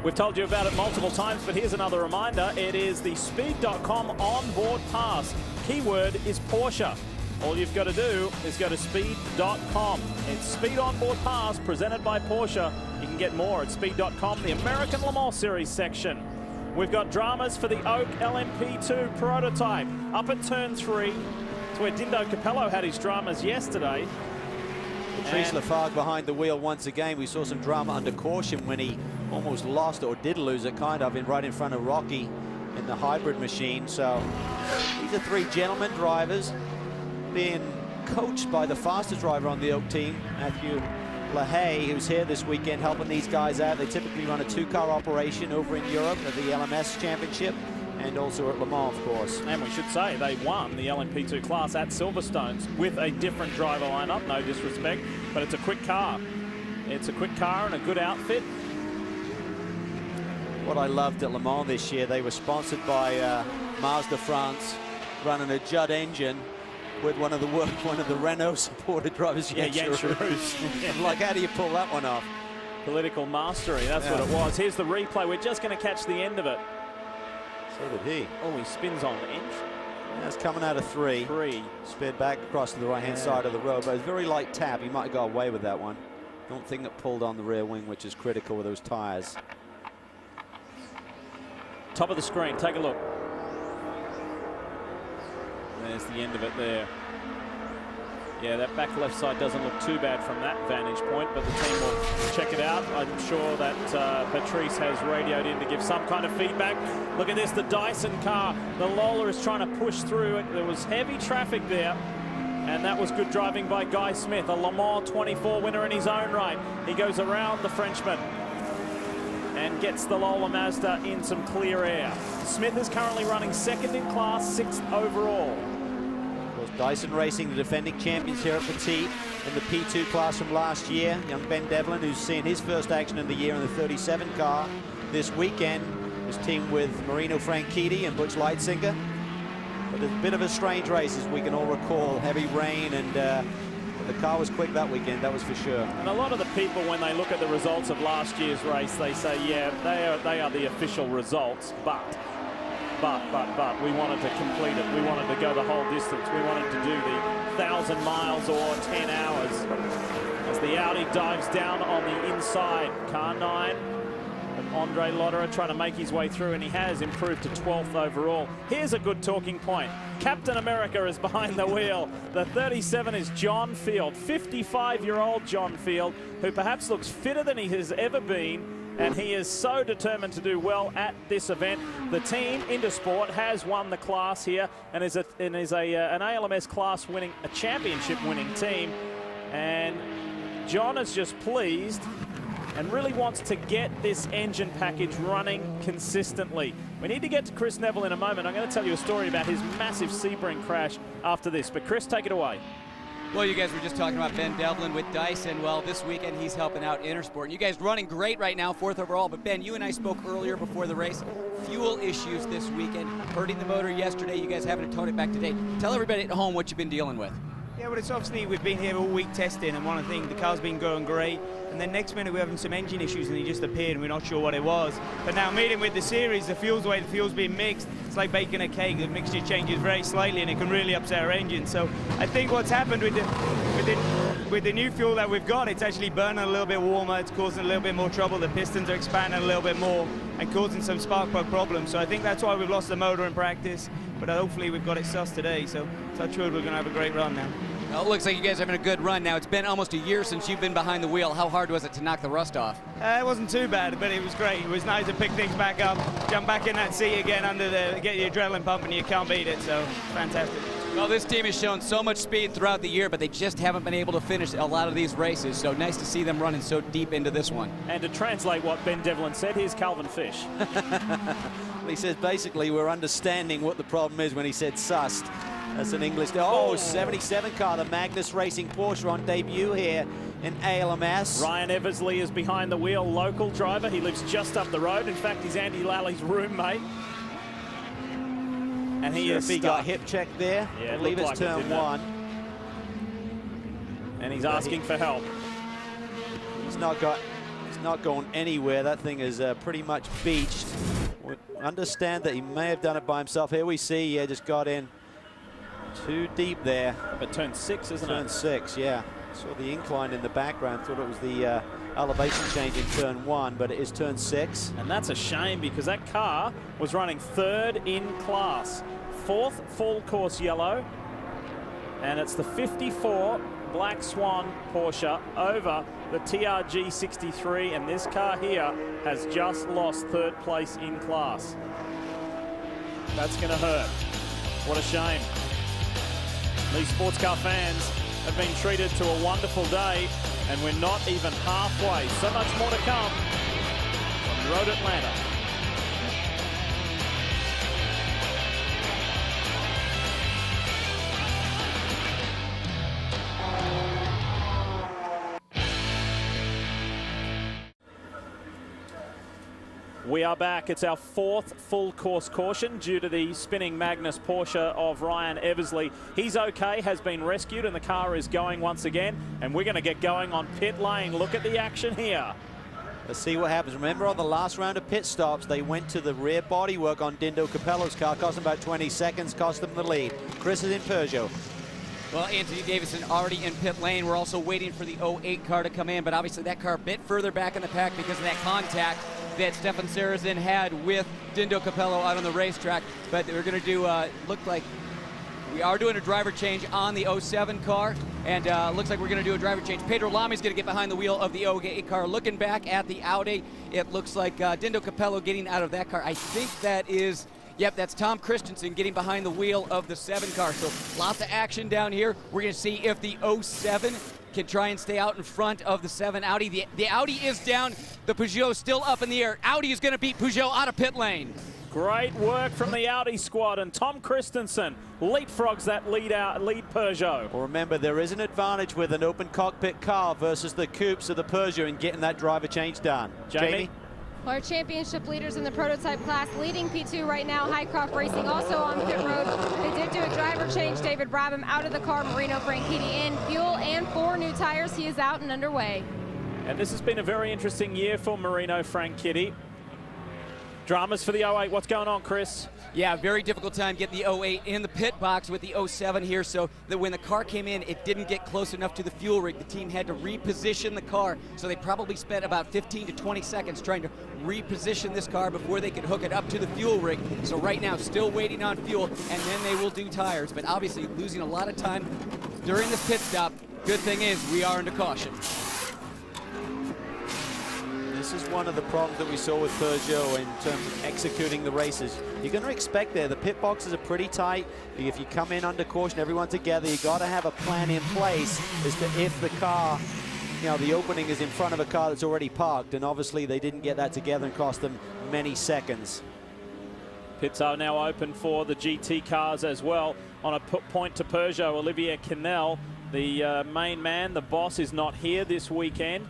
We've told you about it multiple times, but here's another reminder. It is the speed.com onboard pass. Keyword is Porsche. All you've got to do is go to speed.com. It's Speed Onboard Pass presented by Porsche. You can get more at speed.com, the American Le Mans Series section. We've got dramas for the Oak LMP2 prototype. Up at turn 3. It's where Dindo Capello had his dramas yesterday. Patrice Lafargue behind the wheel once again. We saw some drama under caution when he almost lost, or did lose it, kind of, right in front of Rocky in the hybrid machine. So these are 3 gentlemen drivers being coached by the fastest driver on the Oak team, Matthew LaHaye, who's here this weekend helping these guys out. They typically run a 2-car operation over in Europe at the ALMS Championship and also at Le Mans, of course. And we should say they won the LMP2 class at Silverstones with a different driver lineup, no disrespect, but it's a quick car. It's a quick car and a good outfit. What I loved at Le Mans this year, they were sponsored by Mazda France, running a Judd engine with one of the Renault supported drivers, Jens Roos. I'm like, how do you pull that one off? Political mastery, that's what it was. Here's the replay. We're just going to catch the end of it. So did he. Oh, he spins on the inch. Yeah, it's coming out of 3. Sped back across to the right-hand side of the road, but it's very light tap. He might have got away with that one. Don't think it pulled on the rear wing, which is critical with those tires. Top of the screen, take a look. There's the end of it there. Yeah, that back left side doesn't look too bad from that vantage point, but the team will check it out. I'm sure that Patrice has radioed in to give some kind of feedback. Look at this, the Dyson car. The Lola is trying to push through it. There was heavy traffic there, and that was good driving by Guy Smith, a Le Mans 24 winner in his own right. He goes around the Frenchman and gets the Lola Mazda in some clear air. Smith is currently running 2nd in class, 6th overall. Dyson Racing, the defending champions here at Petit in the P2 class from last year. Young Ben Devlin, who's seen his first action of the year in the 37 car this weekend, was teamed with Marino Franchitti and Butch Leitzinger. But a bit of a strange race, as we can all recall. Heavy rain, and the car was quick that weekend, that was for sure. And a lot of the people, when they look at the results of last year's race, they say, yeah, they are the official results, but we wanted to complete it. We wanted to go the whole distance. We wanted to do the 1,000 miles or 10 hours. As the Audi dives down on the inside, car 9. And Andre Lotterer trying to make his way through, and he has improved to 12th overall. Here's a good talking point. Captain America is behind the wheel. The 37 is John Field, 55-year-old John Field, who perhaps looks fitter than he has ever been. And he is so determined to do well at this event. The team, Intersport, has won the class here and is an ALMS class winning, a championship winning team. And John is just pleased and really wants to get this engine package running consistently. We need to get to Chris Neville in a moment. I'm going to tell you a story about his massive Sebring crash after this. But Chris, take it away. Well, you guys were just talking about Ben Devlin with Dyson. Well, this weekend he's helping out Intersport. You guys running great right now, 4th overall. But Ben, you and I spoke earlier before the race. Fuel issues this weekend, hurting the motor yesterday. You guys having to tone it back today. Tell everybody at home what you've been dealing with. Yeah, well, it's obviously we've been here all week testing, and one of the things, the car's been going great, and then next minute we're having some engine issues, and he just appeared, and we're not sure what it was. But now meeting with the series, the way the fuel's being mixed, it's like baking a cake. The mixture changes very slightly, and it can really upset our engine. So I think what's happened with the new fuel that we've got, it's actually burning a little bit warmer. It's causing a little bit more trouble. The pistons are expanding a little bit more and causing some spark plug problems. So I think that's why we've lost the motor in practice. But hopefully we've got it sussed today. So touch wood, we're going to have a great run now. Well, it looks like you guys are having a good run now. It's been almost a year since you've been behind the wheel. How hard was it to knock the rust off? It wasn't too bad, but it was great. It was nice to pick things back up, jump back in that seat again, get your adrenaline pumping, you can't beat it, so fantastic. Well, this team has shown so much speed throughout the year, but they just haven't been able to finish a lot of these races, so nice to see them running so deep into this one. And to translate what Ben Devlin said, here's Calvin Fish. He says basically we're understanding what the problem is when he said sussed. That's an English. Oh, 77 car, the Magnus Racing Porsche on debut here in ALMS. Ryan Eversley is behind the wheel, local driver. He lives just up the road. In fact, he's Andy Lally's roommate. And he is he got hip checked there. Yeah, I believe it's turn 1. And he's asking for help. He's not not going anywhere. That thing is pretty much beached. We understand that he may have done it by himself. Here we see, yeah, just got in too deep there. But turn 6, isn't it? Turn 6, yeah. Saw the incline in the background. Thought it was the elevation change in turn 1, but it is turn 6. And that's a shame because that car was running 3rd in class. 4th full course yellow. And it's the 54 Black Swan Porsche over the TRG 63, and this car here has just lost 3rd place in class. That's going to hurt. What a shame. These sports car fans have been treated to a wonderful day, and we're not even halfway. So much more to come from Road Atlanta. We are back. It's our 4th full course caution due to the spinning Magnus Porsche of Ryan Eversley. He's okay, has been rescued, and the car is going once again. And we're going to get going on pit lane. Look at the action here. Let's see what happens. Remember, on the last round of pit stops, they went to the rear bodywork on Dindo Capello's car. Cost them about 20 seconds, cost them the lead. Chris is in Peugeot. Well, Anthony Davidson already in pit lane. We're also waiting for the 08 car to come in, but obviously that car a bit further back in the pack because of that contact that Stefan Sarazin had with Dindo Capello out on the racetrack. But we're going to do, look like we are doing a driver change on the 07 car, and looks like we're going to do a driver change. Pedro Lami's going to get behind the wheel of the 08 car. Looking back at the Audi, it looks like Dindo Capello getting out of that car. I think that is... Yep, that's Tom Christensen getting behind the wheel of the 7 car. So lots of action down here. We're going to see if the 07 can try and stay out in front of the 7 Audi. The Audi is down. The Peugeot is still up in the air. Audi is going to beat Peugeot out of pit lane. Great work from the Audi squad, and Tom Christensen leapfrogs that lead Peugeot. Well, remember, there is an advantage with an open cockpit car versus the coupes of the Peugeot in getting that driver change done. Jamie? Our championship leaders in the prototype class leading P2 right now. Highcroft Racing also on pit road. They did do a driver change. David Brabham out of the car. Marino Franchitti in. Fuel and 4 new tires. He is out and underway. And this has been a very interesting year for Marino Franchitti. Dramas for the 08. What's going on, Chris? Yeah, very difficult time getting the 08 in the pit box with the 07 here, so that when the car came in, it didn't get close enough to the fuel rig. The team had to reposition the car, so they probably spent about 15 to 20 seconds trying to reposition this car before they could hook it up to the fuel rig. So right now, still waiting on fuel, and then they will do tires, but obviously losing a lot of time during this pit stop. Good thing is, we are under caution. This is one of the problems that we saw with Peugeot in terms of executing the races. You're going to expect there, the pit boxes are pretty tight. If you come in under caution, everyone together, you got to have a plan in place as to if the car, you know, the opening is in front of a car that's already parked, and obviously they didn't get that together and cost them many seconds. Pits are now open for the GT cars as well. On a point to Peugeot, Olivier Canel, the main man, the boss, is not here this weekend.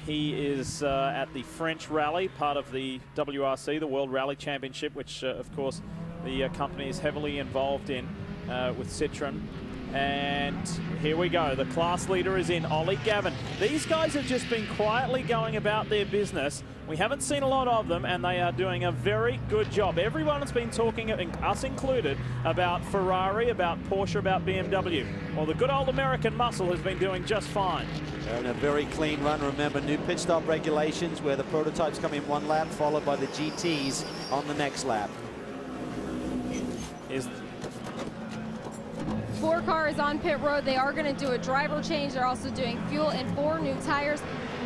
He is at the French Rally, part of the WRC, the World Rally Championship, which, of course, the company is heavily involved in with Citroën. And here we go. The class leader is in, Ollie Gavin. These guys have just been quietly going about their business. We haven't seen a lot of them, and they are doing a very good job. Everyone has been talking, us included, about Ferrari, about Porsche, about BMW. Well, the good old American muscle has been doing just fine. And a very clean run. Remember, new pit stop regulations where the prototypes come in 1 lap, followed by the GTs on the next lap. 4 cars on pit road. They are going to do a driver change. They're also doing fuel and 4 new tires.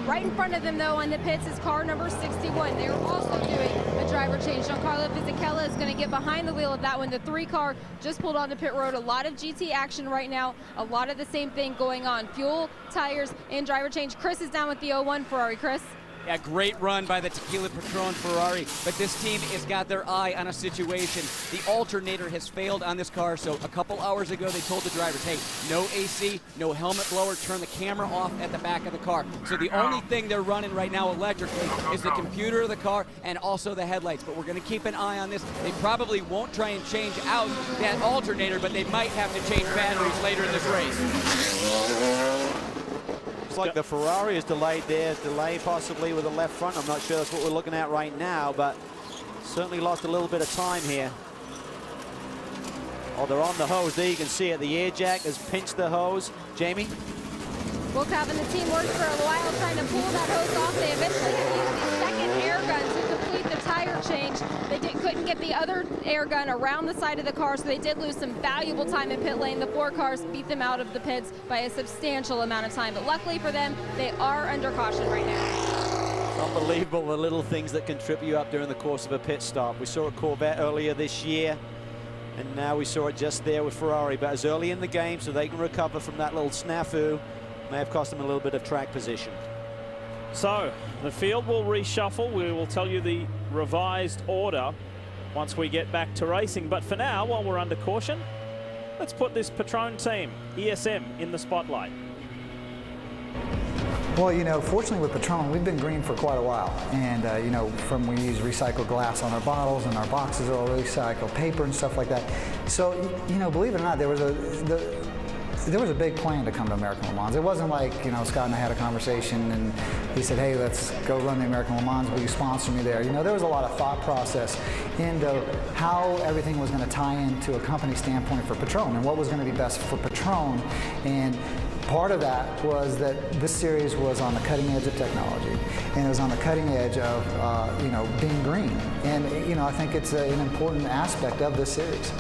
Right in front of them, though, on the pits is car number 61. They're also doing a driver change. Giancarlo Fisichella is going to get behind the wheel of that one. The 3 car just pulled onto pit road. A lot of GT action right now. A lot of the same thing going on. Fuel, tires, and driver change. Chris is down with the 01 Ferrari. Chris? Yeah, great run by the Tequila Patron Ferrari, but this team has got their eye on a situation. The alternator has failed on this car, so a couple hours ago they told the drivers, hey, no AC, no helmet blower, turn the camera off at the back of the car. So the only thing they're running right now electrically is the computer of the car and also the headlights, but we're going to keep an eye on this. They probably won't try and change out that alternator, but they might have to change batteries later in this race. Looks like the Ferrari is delayed there. Delay possibly with the left front. I'm not sure that's what we're looking at right now, but certainly lost a little bit of time here. Oh, they're on the hose. There you can see it. The air jack has pinched the hose. Jamie? Well, Calvin, the team worked for a while trying to pull that hose off. They eventually had to use the second air gun to complete the tire change. They couldn't get the other air gun around the side of the car, so they did lose some valuable time in pit lane. The 4 cars beat them out of the pits by a substantial amount of time. But luckily for them, they are under caution right now. Unbelievable the little things that can trip you up during the course of a pit stop. We saw a Corvette earlier this year, and now we saw it just there with Ferrari. But as early in the game, so they can recover from that little snafu, may have cost them a little bit of track position. So the field will reshuffle. We will tell you the revised order once we get back to racing. But for now, while we're under caution, let's put this Patron team, ESM, in the spotlight. Well, you know, fortunately with Patron, we've been green for quite a while. And, you know, we use recycled glass on our bottles, and our boxes are all recycled paper and stuff like that. So, you know, believe it or not, there was a big plan to come to American Le Mans. It wasn't like, you know, Scott and I had a conversation and he said, hey, let's go run the American Le Mans, will you sponsor me there? You know, there was a lot of thought process into how everything was going to tie into a company standpoint for Patron and what was going to be best for Patron. And part of that was that this series was on the cutting edge of technology, and it was on the cutting edge of, you know, being green. And, you know, I think it's an important aspect of this series.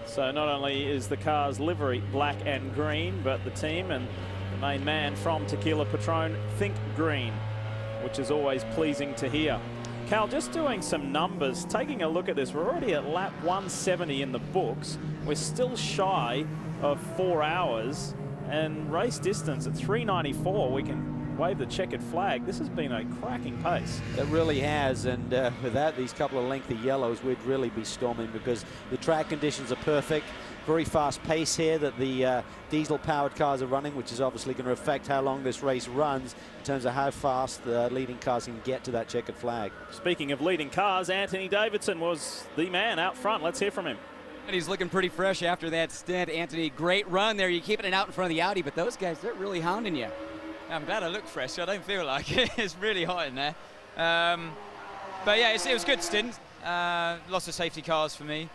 So not only is the car's livery black and green, but the team and the main man from Tequila Patron think green, which is always pleasing to hear. Cal, just doing some numbers, taking a look at this, we're already at lap 170 in the books. We're still shy of 4 hours, and race distance at 394. We can wave the checkered flag. This has been a cracking pace. It really has, and without these couple of lengthy yellows, we'd really be storming because the track conditions are perfect. Very fast pace here that the diesel-powered cars are running, which is obviously going to affect how long this race runs in terms of how fast the leading cars can get to that checkered flag. Speaking of leading cars, Anthony Davidson was the man out front. Let's hear from him. And he's looking pretty fresh after that stint. Anthony, great run there. You're keeping it out in front of the Audi, but those guys, they're really hounding you. I'm glad I look fresh. I don't feel like it. It's really hot in there. But yeah, it was a good stint. Lots of safety cars for me,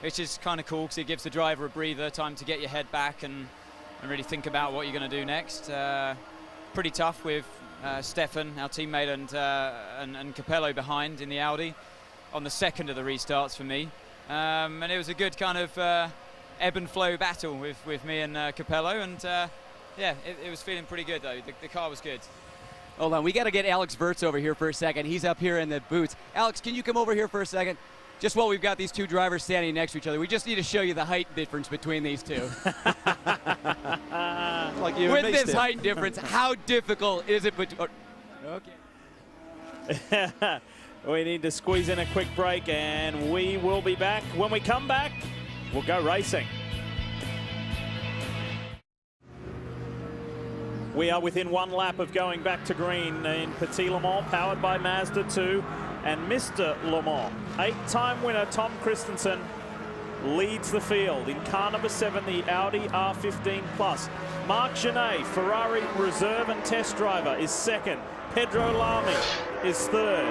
which is kind of cool because it gives the driver a breather, time to get your head back and really think about what you're going to do next. Pretty tough with Stefan, our teammate, and Capello behind in the Audi on the second of the restarts for me. And it was a good kind of ebb and flow battle with me and Capello, and yeah, it was feeling pretty good though. The car was good. Hold on, we got to get Alex Wirtz over here for a second. He's up here in the boots. Alex, can you come over here for a second? Just while we've got these two drivers standing next to each other, we just need to show you the height difference between these two. Like you With and me, this Steph. height difference, how difficult is it? Okay. We need to squeeze in a quick break, and we will be back. When we come back, we'll go racing. We are within 1 lap of going back to green in Petit Le Mans, powered by Mazda 2 and Mr. Le Mans. 8-time winner Tom Christensen leads the field. In car number 7, the Audi R15 Plus. Marc Genet, Ferrari reserve and test driver, is second. Pedro Lamy is third.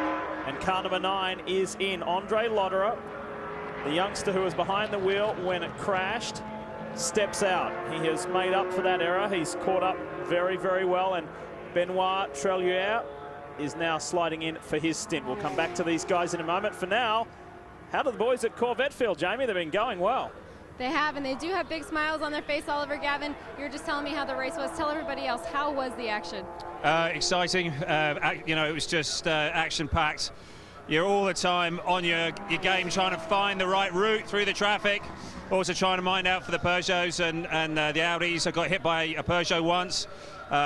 And car number 9 is in. Andre Lotterer, the youngster who was behind the wheel when it crashed, steps out. He has made up for that error. He's caught up very, very well. And Benoit Treluyer is now sliding in for his stint. We'll come back to these guys in a moment. For now, how do the boys at Corvette feel, Jamie? They've been going well. They have, and they do have big smiles on their face. Oliver, Gavin, you were just telling me how the race was. Tell everybody else, how was the action? Exciting. You know, it was just action-packed. You're all the time on your game, trying to find the right route through the traffic. Also trying to mind out for the Peugeots and the Audis. I got hit by a Peugeot once,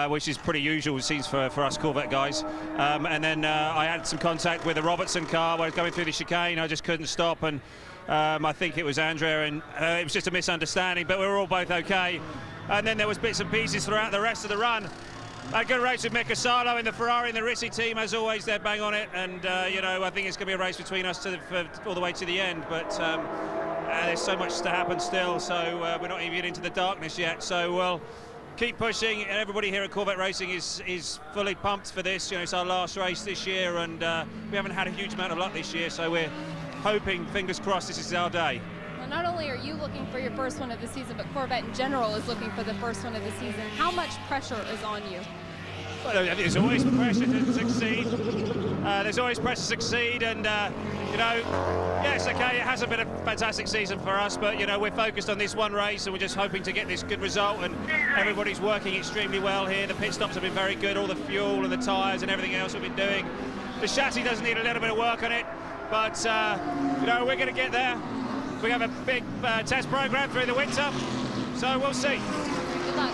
which is pretty usual, it seems, for us Corvette guys. And then I had some contact with the Robertson car where I was going through the chicane. I just couldn't stop, and I think it was Andrea, and it was just a misunderstanding, but we were all both okay. And then there was bits and pieces throughout the rest of the run. A good race with Mick Asano in the Ferrari and the Ricci team, as always. They're bang on it, and you know, I think it's going to be a race between us all the way to the end. But there's so much to happen still, so we're not even into the darkness yet. So we'll keep pushing. Everybody here at Corvette Racing is fully pumped for this. You know, it's our last race this year, and we haven't had a huge amount of luck this year, so we're hoping, fingers crossed, this is our day. Well, not only are you looking for your first one of the season, but Corvette in general is looking for the first one of the season. How much pressure is on you? Well, there's always pressure to succeed. There's always pressure to succeed, and you know, yes, okay, it hasn't been a fantastic season for us, but you know, we're focused on this one race, and we're just hoping to get this good result. And everybody's working extremely well here. The pit stops have been very good. All the fuel and the tyres and everything else we've been doing. The chassis does need a little bit of work on it, but you know, we're going to get there. We have a big test program through the winter, so we'll see. Good luck.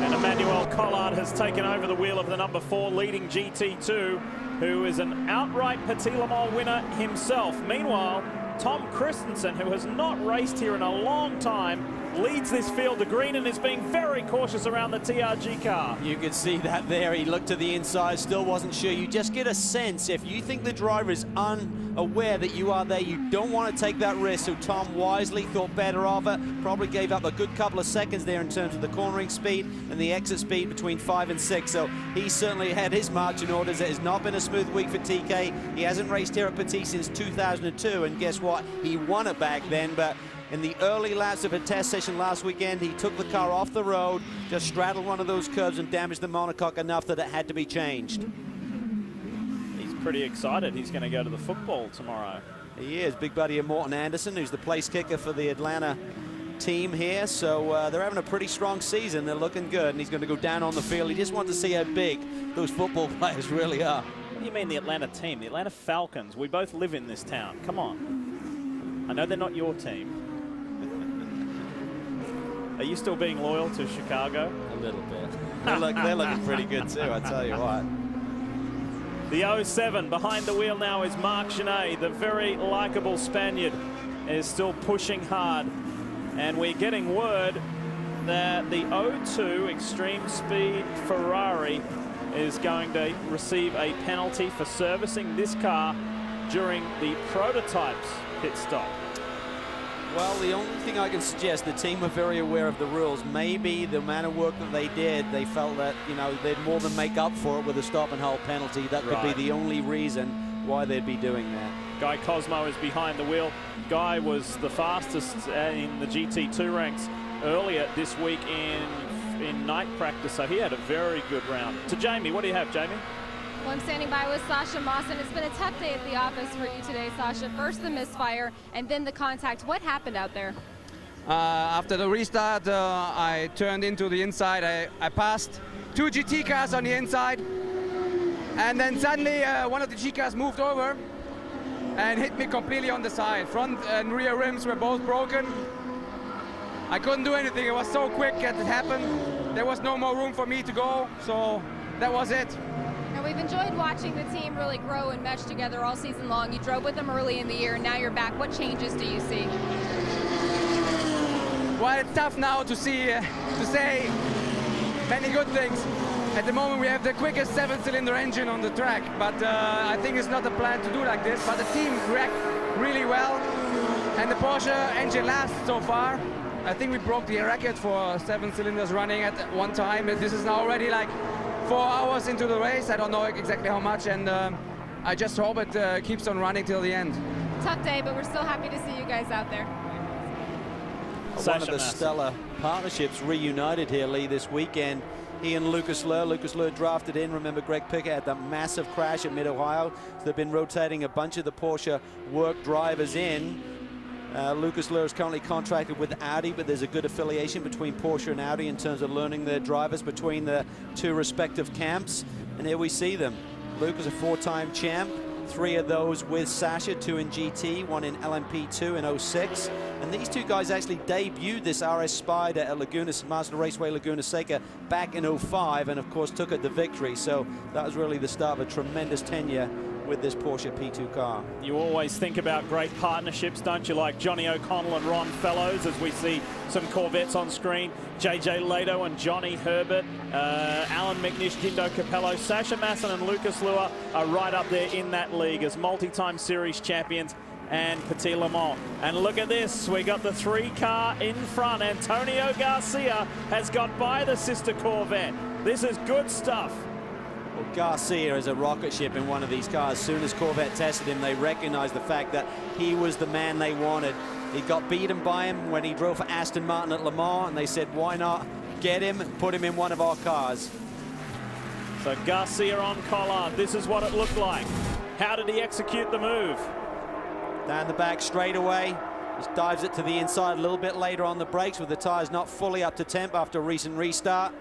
And Emmanuel Collard has taken over the wheel of the number 4 leading GT2, who is an outright Petit Le Mans winner himself. Meanwhile, Tom Christensen, who has not raced here in a long time, leads this field to green and is being very cautious around the TRG car. You can see that there. He looked to the inside, still wasn't sure. You just get a sense, if you think the driver is unaware that you are there, you don't want to take that risk. So Tom wisely thought better of it, probably gave up a good couple of seconds there in terms of the cornering speed and the exit speed between 5 and 6. So he certainly had his marching orders. It has not been a smooth week for TK. He hasn't raced here at Petit since 2002, and guess what? He won it back then, but in the early laps of a test session last weekend, he took the car off the road, just straddled one of those curves and damaged the monocoque enough that it had to be changed. He's pretty excited. He's going to go to the football tomorrow. He is. Big buddy of Morton Anderson, who's the place kicker for the Atlanta team here. So they're having a pretty strong season. They're looking good, and he's going to go down on the field. He just wants to see how big those football players really are. What do you mean the Atlanta team? The Atlanta Falcons. We both live in this town. Come on. I know they're not your team. Are you still being loyal to Chicago? A little bit. They're looking pretty good too, I tell you what. The 07 behind the wheel now is Marc Genet, the very likable Spaniard, is still pushing hard. And we're getting word that the 02 Extreme Speed Ferrari is going to receive a penalty for servicing this car during the prototypes pit stop. Well, the only thing I can suggest, the team are very aware of the rules. Maybe the amount of work that they did, they felt that, you know, they'd more than make up for it with a stop and hold penalty. That could be the only reason why they'd be doing that. Guy Cosmo is behind the wheel. Guy was the fastest in the GT2 ranks earlier this week in night practice, so he had a very good round. To Jamie, what do you have, Jamie? Well, I'm standing by with Sasha Mawson. It's been a tough day at the office for you today, Sasha. First the misfire and then the contact. What happened out there? After the restart, I turned into the inside. I passed 2 GT cars on the inside. And then suddenly one of the G cars moved over and hit me completely on the side. Front and rear rims were both broken. I couldn't do anything. It was so quick that it happened. There was no more room for me to go, so that was it. Now, we've enjoyed watching the team really grow and mesh together all season long. You drove with them early in the year, and now you're back. What changes do you see? Well, it's tough now to say many good things. At the moment, we have the quickest 7-cylinder engine on the track, but I think it's not a plan to do like this. But the team react really well, and the Porsche engine lasts so far. I think we broke the record for 7 cylinders running at one time. This is now already like 4 hours into the race. I don't know exactly how much, and I just hope it keeps on running till the end. Tough day, but we're still happy to see you guys out there. One of the stellar partnerships reunited here, Lee, this weekend. He and Lucas Luhr drafted in. Remember, Greg Pickett had that massive crash at Mid-Ohio. So they've been rotating a bunch of the Porsche work drivers in. Lucas Luhr is currently contracted with Audi, but there's a good affiliation between Porsche and Audi in terms of learning their drivers between the 2 respective camps. And here we see them. Lucas, a 4-time champ. 3 of those with Sasha, 2 in GT, 1 in LMP2 in 06. And these 2 guys actually debuted this RS Spider at Mazda Raceway Laguna Seca back in 05, and of course took it to victory. So that was really the start of a tremendous tenure with this Porsche P2 car. You always think about great partnerships, don't you, like Johnny O'Connell and Ron Fellows, as we see some Corvettes on screen. JJ Lato and Johnny Herbert, Alan McNish, Dindo Capello, Sasha Masson and Lucas Luhr are right up there in that league as multi-time series champions and Petit Le Mans. And look at this, we got the 3-car in front. Antonio Garcia has got by the sister Corvette. This is good stuff. Well, Garcia is a rocket ship in one of these cars. As soon as Corvette tested him, they recognized the fact that he was the man they wanted. He got beaten by him when he drove for Aston Martin at Le Mans, and they said, why not get him and put him in one of our cars? So Garcia on Collard, this is what it looked like. How did he execute the move? Down the back straight away. Just dives it to the inside a little bit later on the brakes with the tires not fully up to temp after a recent restart.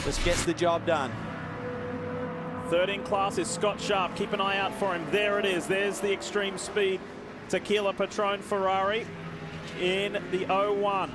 Just gets the job done. Third in class is Scott Sharp. Keep an eye out for him. There it is. There's the Extreme Speed Tequila Patron Ferrari in the 01.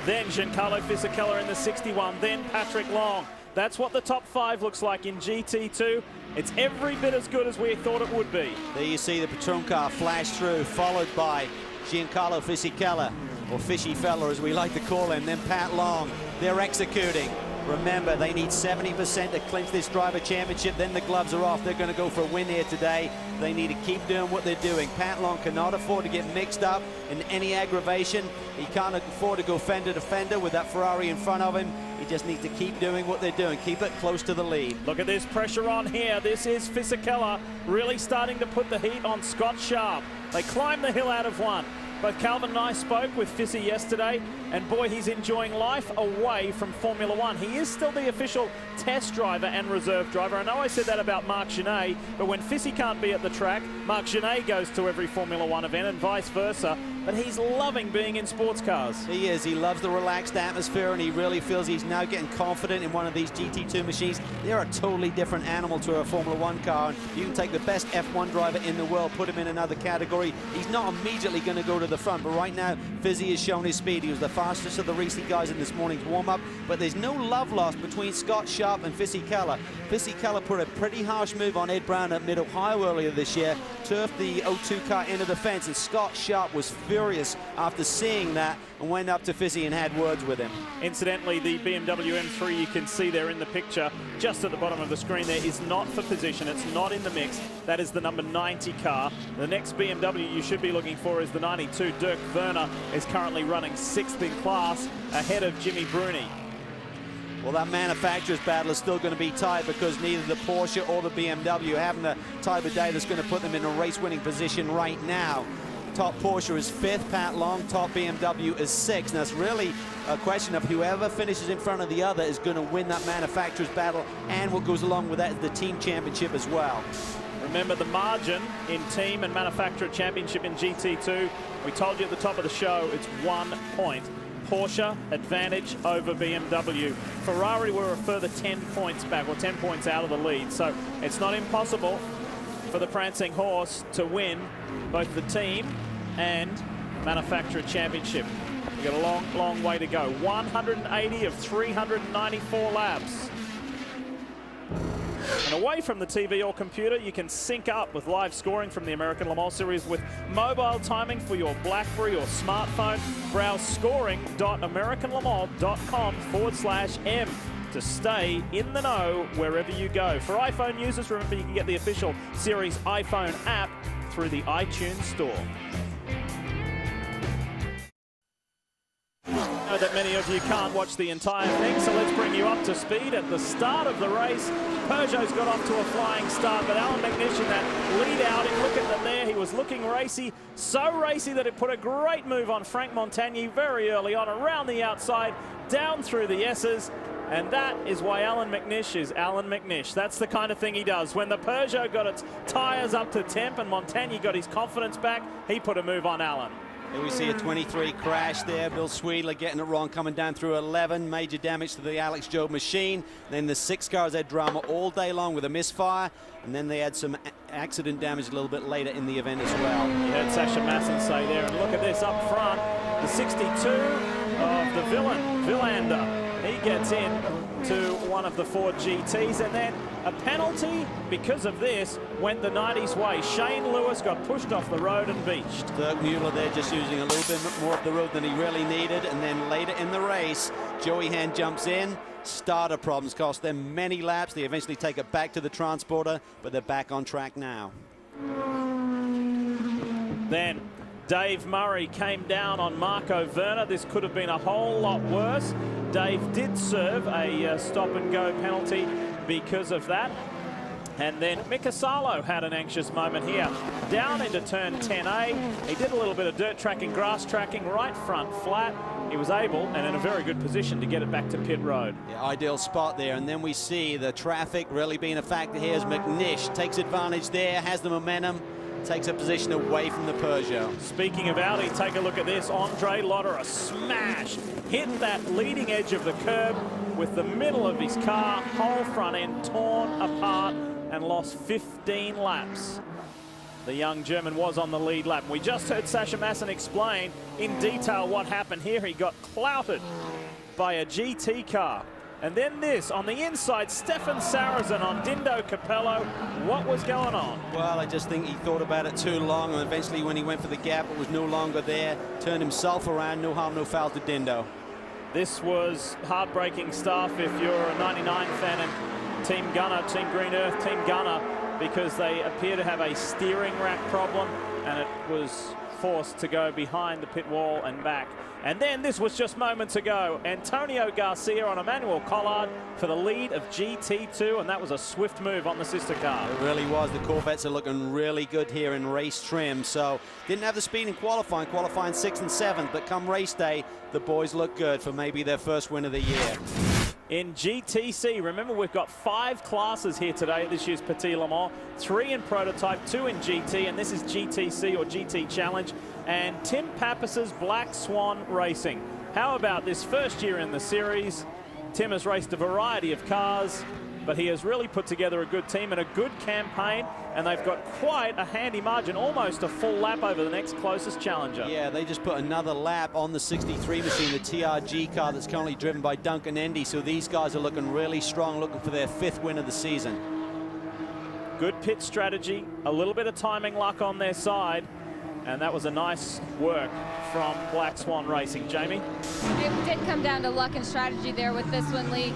Then Giancarlo Fisichella in the 61. Then Patrick Long. That's what the top 5 looks like in GT2. It's every bit as good as we thought it would be. There you see the Patron car flash through, followed by Giancarlo Fisichella, or Fishy Fella as we like to call him, then Pat Long. They're executing. Remember, they need 70% to clinch this driver championship, then the gloves are off. They're going to go for a win here today. They need to keep doing what they're doing. Pat Long cannot afford to get mixed up in any aggravation. He can't afford to go fender to fender with that Ferrari in front of him. He just needs to keep doing what they're doing. Keep it close to the lead. Look at this pressure on here. This is Fisichella really starting to put the heat on Scott Sharp. They climb the hill out of one. Both Calvin and I spoke with Fissy yesterday, and boy, he's enjoying life away from Formula One. He is still the official test driver and reserve driver. I know I said that about Marc Genet, but when Fissy can't be at the track, Marc Genet goes to every Formula One event and vice versa. But he's loving being in sports cars. He is. He loves the relaxed atmosphere, and he really feels he's now getting confident in one of these GT2 machines. They're a totally different animal to a Formula One car. And you can take the best F1 driver in the world, put him in another category. He's not immediately going to go to the front, but right now, Fizzy has shown his speed. He was the fastest of the racing guys in this morning's warm-up, but there's no love lost between Scott Sharp and Fisichella. Fisichella put a pretty harsh move on Ed Brown at Mid-Ohio earlier this year, turfed the 02 car into the fence, and Scott Sharp was furious after seeing that and went up to Fizzy and had words with him. Incidentally, the BMW M3 you can see there in the picture just at the bottom of the screen there is not for position. It's not in the mix. That is the number 90 car. The next BMW you should be looking for is the 92. Dirk Werner is currently running 6th in class ahead of Jimmy Bruni. Well, that manufacturer's battle is still going to be tight because neither the Porsche or the BMW are having the type of day that's going to put them in a race-winning position right now. Top Porsche is 5th, Pat Long. Top BMW is 6th. And that's really a question of whoever finishes in front of the other is going to win that manufacturer's battle, and what goes along with that is the team championship as well. Remember the margin in team and manufacturer championship in GT2. We told you at the top of the show, it's 1 point. Porsche advantage over BMW. Ferrari were a further 10 points back, or 10 points out of the lead. So it's not impossible for the prancing horse to win both the team and manufacturer championship. We've got a long, long way to go. 180 of 394 laps. And away from the TV or computer, you can sync up with live scoring from the American Le Mans Series with mobile timing for your BlackBerry or smartphone. Browse scoring.americanlemans.com/M to stay in the know wherever you go. For iPhone users, remember you can get the official Series iPhone app through the iTunes Store. I know that many of you can't watch the entire thing, so let's bring you up to speed. At the start of the race, Peugeot's got off to a flying start, but Alan McNish in that lead outing, look at them there, he was looking racy, so racy that it put a great move on Frank Montagny very early on, around the outside, down through the S's, and that is why Alan McNish is Alan McNish. That's the kind of thing he does. When the Peugeot got its tyres up to temp and Montagny got his confidence back, he put a move on Alan. Here we see a 23 crash there. Bill Sweedler getting it wrong, coming down through 11. Major damage to the Alex Job machine. Then the 6 cars had drama all day long with a misfire. And then they had some accident damage a little bit later in the event as well. You heard Sasha Masson say there, and look at this up front. The 62 of the villain, Villander. He gets in to one of the Ford GTs, and then a penalty because of this went the 90s way. Shane Lewis got pushed off the road and beached. Dirk Mueller there just using a little bit more of the road than he really needed, and then later in the race, Joey Hand jumps in. Starter problems cost them many laps. They eventually take it back to the transporter, but they're back on track now. Then Dave Murray came down on Marco Werner. This could have been a whole lot worse. Dave did serve a stop-and-go penalty because of that. And then Mika Salo had an anxious moment here. Down into turn 10A. He did a little bit of dirt tracking, grass tracking, right front flat. He was able, and in a very good position, to get it back to pit road. Yeah, ideal spot there. And then we see the traffic really being a factor here as McNish takes advantage there, has the momentum, takes a position away from the Peugeot. Speaking of Audi, take a look at this. Andre Lotter, a smash. Hit that leading edge of the curb with the middle of his car, whole front end torn apart, and lost 15 laps. The young German was on the lead lap. We just heard Sasha Masson explain in detail what happened here. He got clouted by a GT car. And then this, on the inside, Stefan Sarrazin on Dindo Capello. What was going on? Well, I just think he thought about it too long, and eventually when he went for the gap, it was no longer there. Turned himself around, no harm, no foul to Dindo. This was heartbreaking stuff if you're a 99 fan and Team Gunner, Team Green Earth, Team Gunner, because they appear to have a steering rack problem, and it was forced to go behind the pit wall and back. And then this was just moments ago. Antonio Garcia on Emmanuel Collard for the lead of GT2, and that was a swift move on the sister car. It really was. The Corvettes are looking really good here in race trim. So didn't have the speed in qualifying 6th and 7th, but come race day, the boys look good for maybe their first win of the year. In GTC, remember we've got 5 classes here today at this year's Petit Le Mans, 3 in prototype, 2 in GT, and this is GTC or GT Challenge, and Tim Pappas's Black Swan Racing. How about this first year in the series? Tim has raced a variety of cars, but he has really put together a good team and a good campaign, and they've got quite a handy margin, almost a full lap over the next closest challenger. Yeah, they just put another lap on the 63 machine, the TRG car that's currently driven by Duncan Endy, so these guys are looking really strong, looking for their 5th win of the season. Good pit strategy, a little bit of timing luck on their side, and that was a nice work from Black Swan Racing. Jamie? It did come down to luck and strategy there with this one, Lee.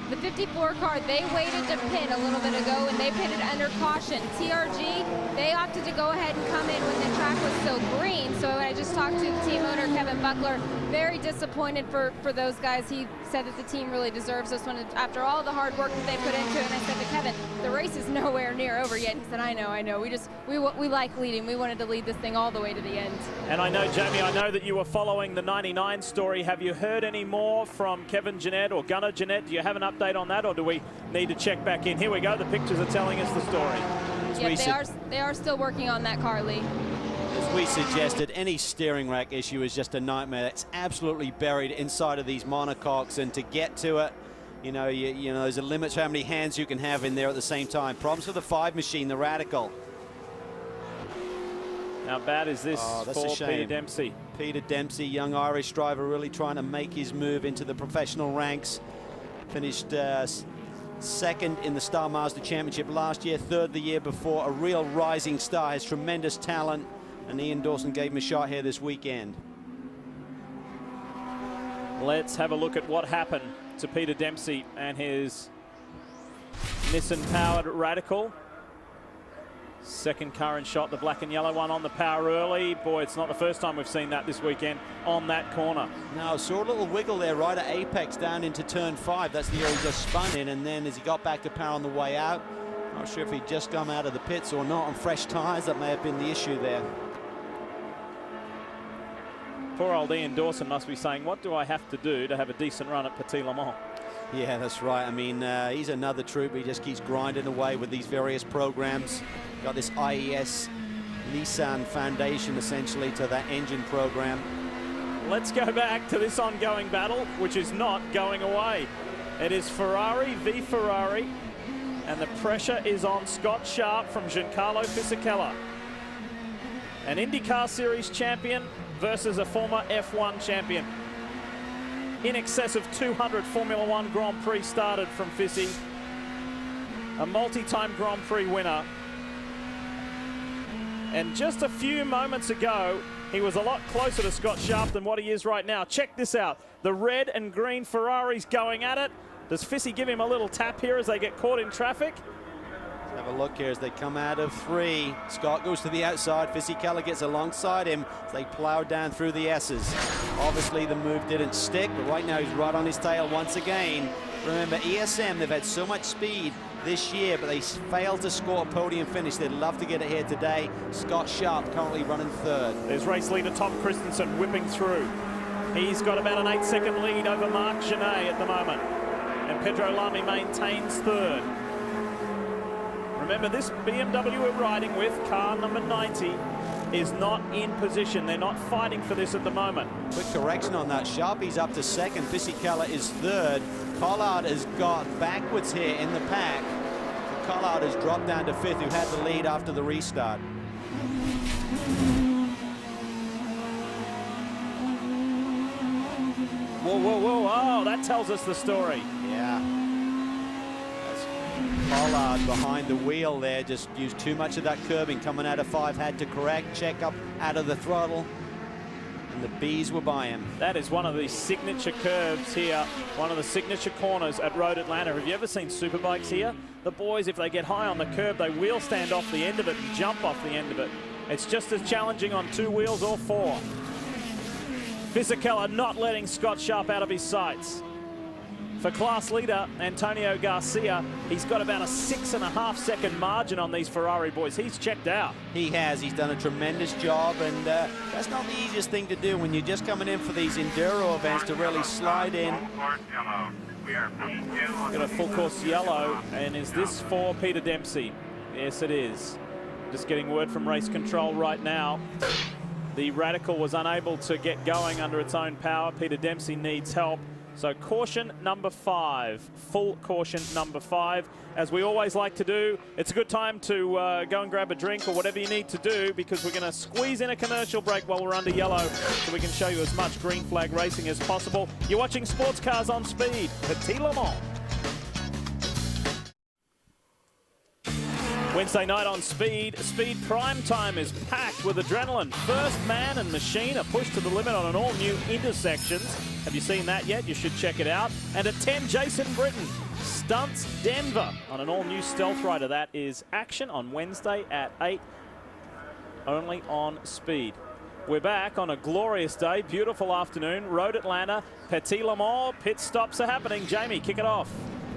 The 54 car, they waited to pit a little bit ago, and they pitted under caution. TRG, they opted to go ahead and come in when the track was so green. So I just talked to the team owner, Kevin Buckler, very disappointed for those guys. He said that the team really deserves this one after all the hard work that they put into it. And I said to Kevin, the race is nowhere near over yet. He said, I know. We like leading. We wanted to lead this thing all the way to the end. And I know, Jamie, I know that you were following the 99 story. Have you heard any more from Kevin Jeanette or Gunnar Jeanette? Do you have an update on that, or do we need to check back in? Here we go. The pictures are telling us the story. Yeah, they are still working on that car, Lee. As we suggested, any steering rack issue is just a nightmare. It's absolutely buried inside of these monocoques, and to get to it, you know, there's a limit to how many hands you can have in there at the same time. Problems with the 5 machine, the Radical. How bad is this that's for a shame. Peter Dempsey? Peter Dempsey, young Irish driver, really trying to make his move into the professional ranks. Finished 2nd in the Star Mazda Championship last year, 3rd the year before. A real rising star, has tremendous talent, and Ian Dawson gave him a shot here this weekend. Let's have a look at what happened to Peter Dempsey and his Nissan-powered Radical. 2nd car in shot, the black and yellow one on the power early. Boy, it's not the first time we've seen that this weekend on that corner. No, saw a little wiggle there right at apex down into turn 5. That's the area he just spun in, and then as he got back to power on the way out, not sure if he'd just come out of the pits or not on fresh tyres. That may have been the issue there. Poor old Ian Dawson must be saying, what do I have to do to have a decent run at Petit Le Mans? Yeah, that's right. I mean, he's another troop. He just keeps grinding away with these various programs. Got this IES Nissan foundation, essentially, to that engine program. Let's go back to this ongoing battle, which is not going away. It is Ferrari v Ferrari, and the pressure is on Scott Sharp from Giancarlo Fisichella. An IndyCar Series champion versus a former F1 champion. In excess of 200 Formula One Grand Prix started from Fisi. A multi-time Grand Prix winner. And just a few moments ago, he was a lot closer to Scott Sharp than what he is right now. Check this out. The red and green Ferraris going at it. Does Fisi give him a little tap here as they get caught in traffic? Have a look here as they come out of 3. Scott goes to the outside. Fisichella gets alongside him as they plow down through the S's. Obviously the move didn't stick, but right now he's right on his tail once again. Remember, ESM, they've had so much speed this year, but they failed to score a podium finish. They'd love to get it here today. Scott Sharp currently running 3rd. There's race leader Tom Christensen whipping through. He's got about an 8-second lead over Marc Genet at the moment. And Pedro Lamy maintains 3rd. Remember, this BMW we're riding with, car number 90, is not in position. They're not fighting for this at the moment. Quick correction on that. Sharpie's up to 2nd. Fisichella is 3rd. Collard has got backwards here in the pack. Collard has dropped down to 5th, who had the lead after the restart. Whoa, whoa, whoa, oh, that tells us the story. Yeah. That's Collard behind the wheel there, just used too much of that curbing. Coming out of 5, had to correct, check up out of the throttle. And the bees were by him. That is one of the signature curves here, one of the signature corners at Road Atlanta. Have you ever seen superbikes here? The boys, if they get high on the curb, they wheel stand off the end of it and jump off the end of it. It's just as challenging on 2 wheels or 4. Fisichella not letting Scott Sharp out of his sights. For class leader Antonio Garcia, he's got about a 6.5-second margin on these Ferrari boys. He's checked out. He has. He's done a tremendous job, and that's not the easiest thing to do when you're just coming in for these enduro events, to really slide in. Got a full course yellow, and is this for Peter Dempsey? Yes, it is. Just getting word from race control right now. The Radical was unable to get going under its own power. Peter Dempsey needs help. So caution number 5, full caution number 5. As we always like to do, it's a good time to go and grab a drink or whatever you need to do, because we're going to squeeze in a commercial break while we're under yellow so we can show you as much green flag racing as possible. You're watching Sports Cars on Speed, Petit Le Mans. Wednesday night on Speed. Speed Prime Time is packed with adrenaline. First man and machine are pushed to the limit on an all-new Intersections. Have you seen that yet? You should check it out. And at 10, Jason Britton stunts Denver on an all-new Stealth Rider. That is action on Wednesday at 8, only on Speed. We're back on a glorious day, beautiful afternoon. Road Atlanta, Petit Le Mans, pit stops are happening. Jamie, kick it off.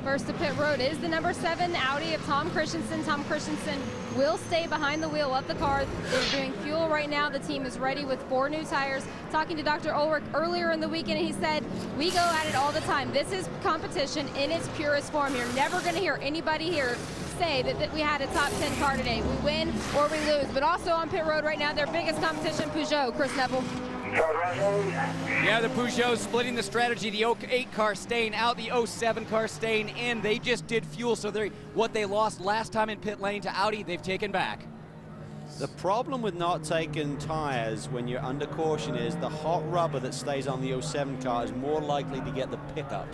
First to pit road is the number 7 Audi of Tom Christensen. Tom Christensen will stay behind the wheel of the car. They're doing fuel right now. The team is ready with 4 new tires. Talking to Dr. Ulrich earlier in the weekend, he said, we go at it all the time. This is competition in its purest form. You're never going to hear anybody here say that we had a top 10 car today. We win or we lose. But also on pit road right now, their biggest competition, Peugeot. Chris Neville. Yeah, the Peugeot splitting the strategy. The 08 car staying out, the 07 car staying in. They just did fuel, so what they lost last time in pit lane to Audi, they've taken back. The problem with not taking tires when you're under caution is the hot rubber that stays on the 07 car is more likely to get the pickup.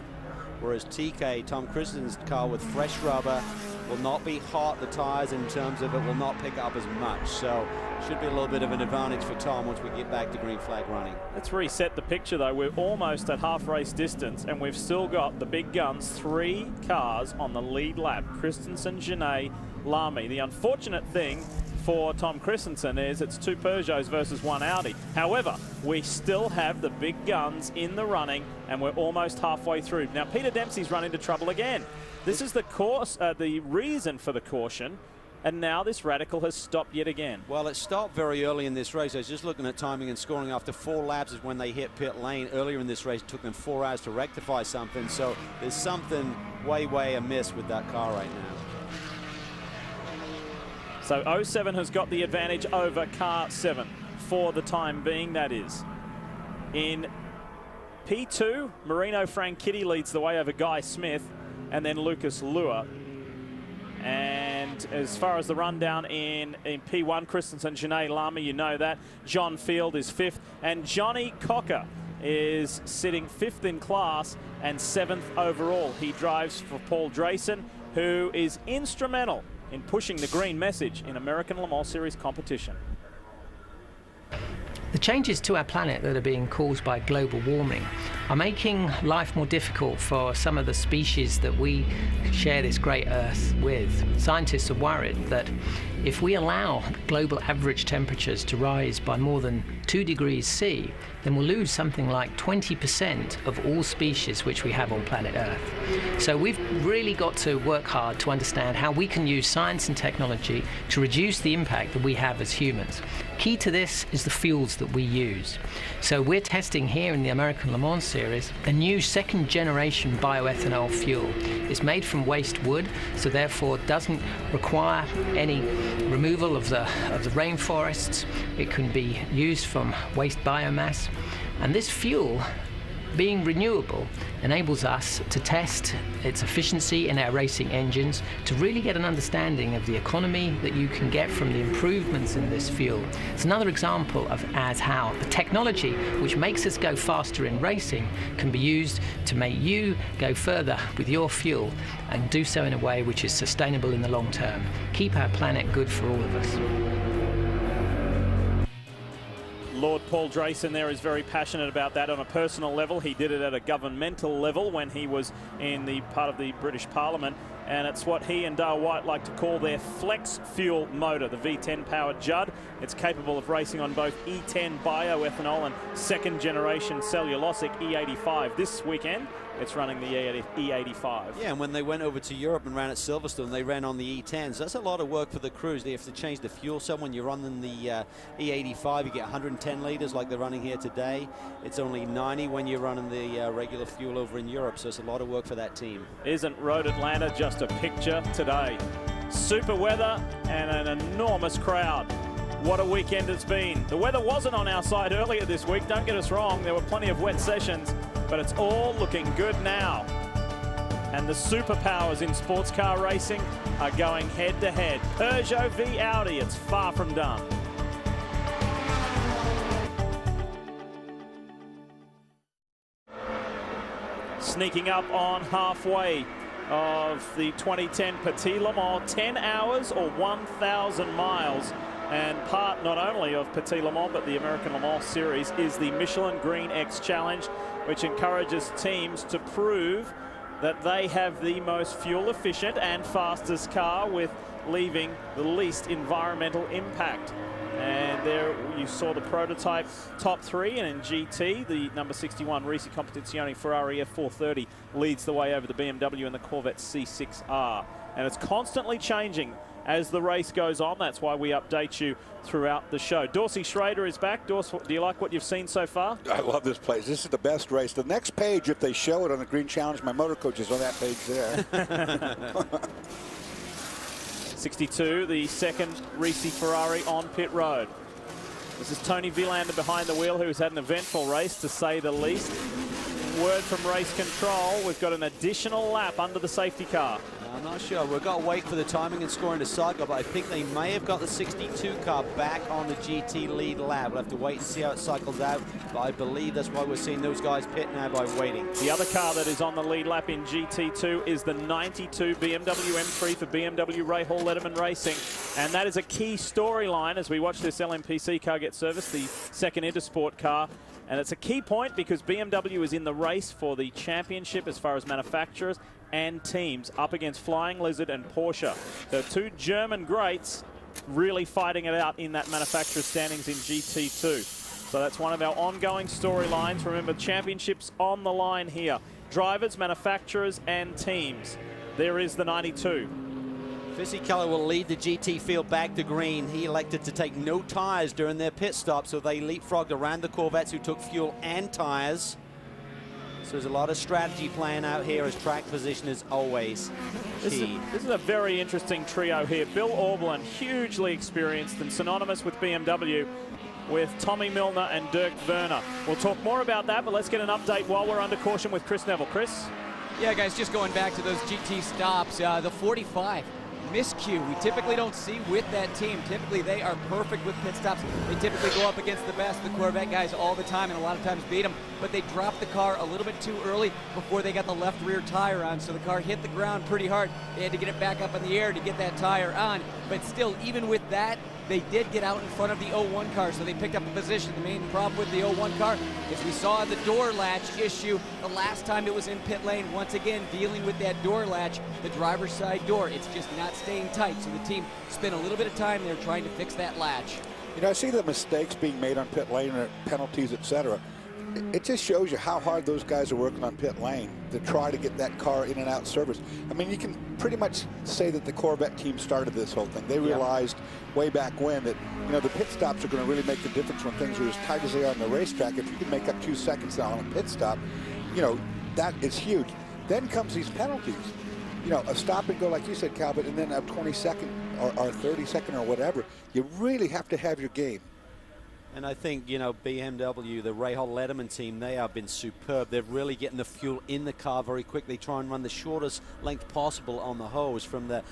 Whereas TK, Tom Christensen's car with fresh rubber, will not be hot. The tires in terms of it will not pick up as much. So should be a little bit of an advantage for Tom once we get back to green flag running. Let's reset the picture though. We're almost at half race distance and we've still got the big guns, 3 cars on the lead lap. Christensen, Genet, Lamy. The unfortunate thing for Tom Christensen is it's 2 Peugeots versus 1 Audi. However, we still have the big guns in the running and we're almost halfway through. Now Peter Dempsey's run into trouble again. This is the reason for the caution, and now this Radical has stopped yet again. Well, it stopped very early in this race. I was just looking at timing and scoring. After 4 laps is when they hit pit lane. Earlier in this race, it took them 4 hours to rectify something. So there's something way amiss with that car right now. So 07 has got the advantage over car 7 for the time being, that is. In P2, Marino Franchitti leads the way over Guy Smith and then Lucas Lua. And as far as the rundown in P1, Christensen, Genet, Lamy, you know that. John Field is 5th, and Johnny Cocker is sitting 5th in class and 7th overall. He drives for Paul Drayson, who is instrumental in pushing the green message in American Le Mans Series competition. The changes to our planet that are being caused by global warming are making life more difficult for some of the species that we share this great Earth with. Scientists are worried that if we allow global average temperatures to rise by more than 2 degrees C, then we'll lose something like 20% of all species which we have on planet Earth. So we've really got to work hard to understand how we can use science and technology to reduce the impact that we have as humans. Key to this is the fuels that we use. So we're testing here in the American Le Mans series a new second-generation bioethanol fuel. It's made from waste wood, so therefore doesn't require any removal of the rainforests. It can be used from waste biomass, and this fuel, being renewable, enables us to test its efficiency in our racing engines to really get an understanding of the economy that you can get from the improvements in this fuel. It's another example of how the technology which makes us go faster in racing can be used to make you go further with your fuel and do so in a way which is sustainable in the long term. Keep our planet good for all of us. Lord Paul Drayson there is very passionate about that on a personal level. He did it at a governmental level when he was in the part of the British Parliament, and it's what he and Dale White like to call their flex fuel motor, the V10 powered Judd. It's capable of racing on both E10 bioethanol and second generation cellulosic E85. This weekend it's running the E85. Yeah, and when they went over to Europe and ran at Silverstone, they ran on the E10s. That's a lot of work for the crews. They have to change the fuel cell. When you're running the E85, you get 110 litres like they're running here today. It's only 90 when you're running the regular fuel over in Europe, so it's a lot of work for that team. Isn't Road Atlanta just a picture today? Super weather and an enormous crowd. What a weekend it's been. The weather wasn't on our side earlier this week, don't get us wrong. There were plenty of wet sessions, but it's all looking good now. And the superpowers in sports car racing are going head to head. Peugeot v Audi, it's far from done. Sneaking up on halfway of the 2010 Petit Le Mans, 10 hours or 1,000 miles. And part not only of Petit Le Mans, but the American Le Mans series is the Michelin Green X Challenge, which encourages teams to prove that they have the most fuel efficient and fastest car with leaving the least environmental impact. And there you saw the prototype top three, and in GT, the number 61 Risi Competizione Ferrari F430 leads the way over the BMW and the Corvette C6R. And it's constantly changing as the race goes on. That's why we update you throughout the show. Dorsey Schrader is back. Dorsey, do you like what you've seen so far? I love this place. This is the best race. The next page, if they show it on the Green Challenge, my motor coach is on that page there. 62, the second Risi Ferrari on pit road. This is Tony Villander behind the wheel, who's had an eventful race, to say the least. Word from race control, we've got an additional lap under the safety car. I'm not sure. We've got to wait for the timing and scoring to cycle, but I think they may have got the 62 car back on the GT lead lap. We'll have to wait and see how it cycles out, but I believe that's why we're seeing those guys pit now by waiting. The other car that is on the lead lap in GT2 is the 92 BMW M3 for BMW Rahal Letterman Racing, and that is a key storyline as we watch this LMPC car get serviced, the second Intersport car. And it's a key point because BMW is in the race for the championship as far as manufacturers and teams, up against Flying Lizard and Porsche. The two German greats really fighting it out in that manufacturer standings in GT2. So that's one of our ongoing storylines. Remember, championships on the line here. Drivers, manufacturers, and teams. There is the 92. Fisichella will lead the GT field back to green. He elected to take no tires during their pit stop, so they leapfrogged around the Corvettes who took fuel and tires. So there's a lot of strategy playing out here as track position is always key. This is a very interesting trio here. Bill Auberlen, hugely experienced and synonymous with BMW, with Tommy Milner and Dirk Werner. We'll talk more about that, but let's get an update while we're under caution with Chris Neville. Chris? Yeah, guys, just going back to those GT stops, the 45. Miscue we typically don't see with that team. Typically they are perfect with pit stops. They typically go up against the best, the Corvette guys, all the time, and a lot of times beat them, but they dropped the car a little bit too early before they got the left rear tire on, so the car hit the ground pretty hard. They had to get it back up in the air to get that tire on, but still, even with that, they did get out in front of the 01 car, so they picked up a position. The main problem with the 01 car is we saw the door latch issue the last time it was in pit lane. Once again, dealing with that door latch, the driver's side door. It's just not staying tight, so the team spent a little bit of time there trying to fix that latch. You know, I see the mistakes being made on pit lane, or penalties, etc. It just shows you how hard those guys are working on pit lane to try to get that car in and out service. I mean, you can pretty much say that the Corvette team started this whole thing. They realized way back when that, you know, the pit stops are going to really make the difference when things are as tight as they are on the racetrack. If you can make up 2 seconds now on a pit stop, you know, that is huge. Then comes these penalties. You know, a stop and go, like you said, Calvin, and then a 20-second or 30-second or whatever. You really have to have your game. And I think, you know, BMW, the Rahal Letterman team, they have been superb. They're really getting the fuel in the car very quickly, try and run the shortest length possible on the hose from the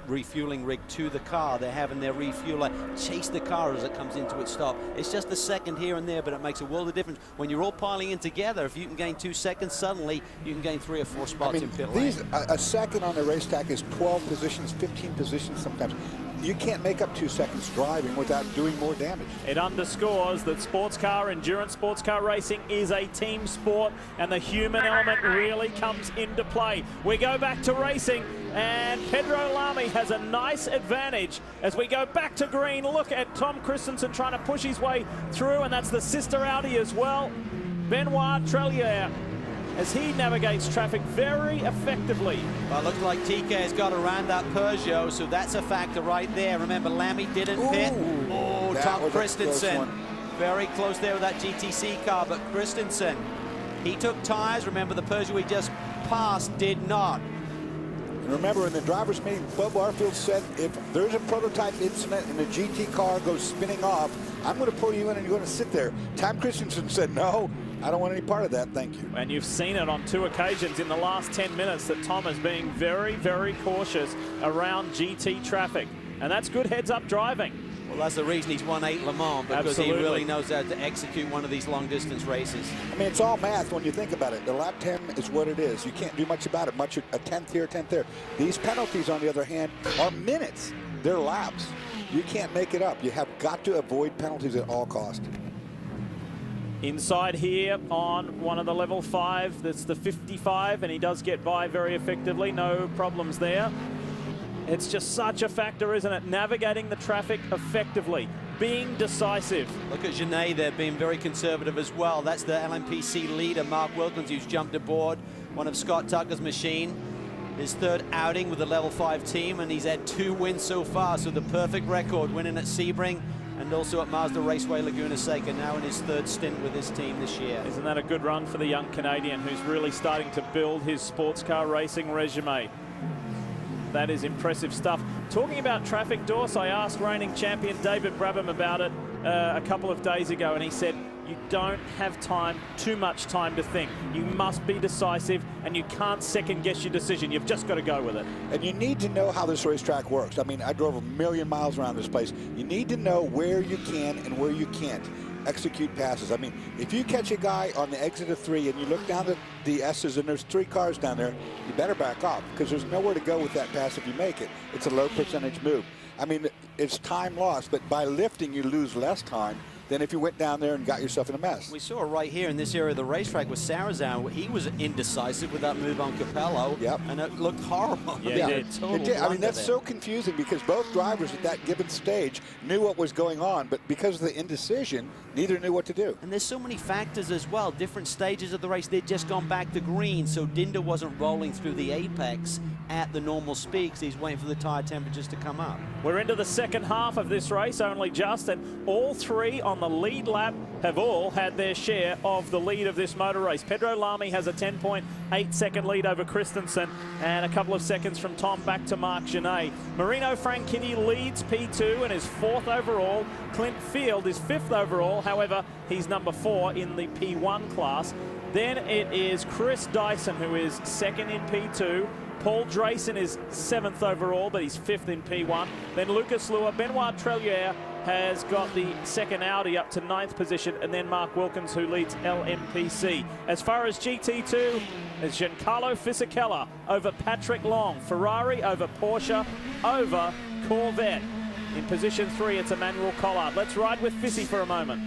refueling rig to the car. They're having their refueler chase the car as it comes into its stop. It's just a second here and there, but it makes a world of difference. When you're all piling in together, if you can gain 2 seconds, suddenly you can gain 3 or 4 spots in pit lane. A second on the racetrack is 12 positions, 15 positions sometimes. You can't make up 2 seconds driving without doing more damage. It underscores that sports car, endurance sports car racing is a team sport, and the human element really comes into play. We go back to racing, and Pedro Lamy has a nice advantage as we go back to green. Look at Tom Christensen trying to push his way through, and that's the sister Audi as well. Benoit Trelier, as he navigates traffic very effectively. Well, it looks like TK has got around that Peugeot, so that's a factor right there. Remember, Lamy didn't pit. Oh, Tom Christensen. Very close there with that GTC car, but Christensen, he took tires. Remember, the Peugeot he just passed did not. And remember, in the driver's meeting, Bub Barfield said, if there's a prototype incident and the GT car goes spinning off, I'm going to pull you in and you're going to sit there. Tom Christensen said, no, I don't want any part of that, thank you. And you've seen it on 2 occasions in the last 10 minutes that Tom is being very, very cautious around GT traffic. And that's good heads-up driving. Well, that's the reason he's won 8 Le Mans, because he really knows how to execute one of these long-distance races. I mean, it's all math when you think about it. The lap 10 is what it is. You can't do much about it. Much a 10th here, 10th there. These penalties, on the other hand, are minutes. They're laps. You can't make it up. You have got to avoid penalties at all costs. Inside here on one of the level 5, that's the 55, and he does get by very effectively. No problems there. It's just such a factor, isn't it? Navigating the traffic effectively, being decisive. Look at Genet there being very conservative as well. That's the LMPC leader, Mark Wilkins, who's jumped aboard one of Scott Tucker's machine. His 3rd outing with the level 5 team, and he's had 2 wins so far, so the perfect record, winning at Sebring and also at Mazda Raceway Laguna Seca, now in his 3rd stint with his team this year. Isn't that a good run for the young Canadian who's really starting to build his sports car racing resume? That is impressive stuff. Talking about traffic, Dorse, I asked reigning champion David Brabham about it a couple of days ago, and he said, you don't have too much time to think. You must be decisive, and you can't second guess your decision. You've just got to go with it. And you need to know how this racetrack works. I mean, I drove 1,000,000 miles around this place. You need to know where you can and where you can't execute passes. I mean, if you catch a guy on the exit of 3 and you look down at the S's and there's 3 cars down there, you better back off, because there's nowhere to go with that pass if you make it. It's a low percentage move. I mean, it's time lost, but by lifting, you lose less time than if you went down there and got yourself in a mess. We saw it right here in this area of the racetrack with Sarazan. He was indecisive with that move on Capello, and it looked horrible. Yeah, it did. I mean, that's so confusing, because both drivers at that given stage knew what was going on, but because of the indecision, neither knew what to do. And there's so many factors as well. Different stages of the race, they'd just gone back to green, so Dinder wasn't rolling through the apex at the normal speed, because he's waiting for the tire temperatures to come up. We're into the second half of this race, only just, and all 3 on the lead lap have all had their share of the lead of this motor race. Pedro Lamy has a 10.8 second lead over Christensen, and a couple of seconds from Tom back to Mark Genet. Marino Franchitti leads P2 and is 4th overall. Clint Field is 5th overall. However, he's number 4 in the P1 class. Then it is Chris Dyson, who is 2nd in P2. Paul Drayson is 7th overall, but he's 5th in P1. Then Lucas Luer, Benoit Trelier has got the 2nd Audi up to 9th position, and then Mark Wilkins, who leads LMPC. As far as GT2, it's Giancarlo Fisichella over Patrick Long. Ferrari over Porsche over Corvette. In position 3, it's Emmanuel Collard. Let's ride with Fissy for a moment.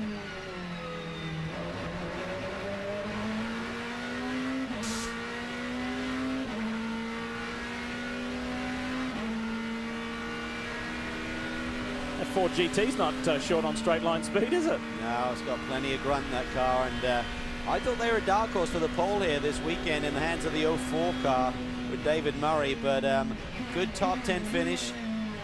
That Ford GT's not short on straight line speed, is it? No, it's got plenty of grunt in that car, and I thought they were a dark horse for the pole here this weekend in the hands of the 04 car with David Murray, but good top 10 finish.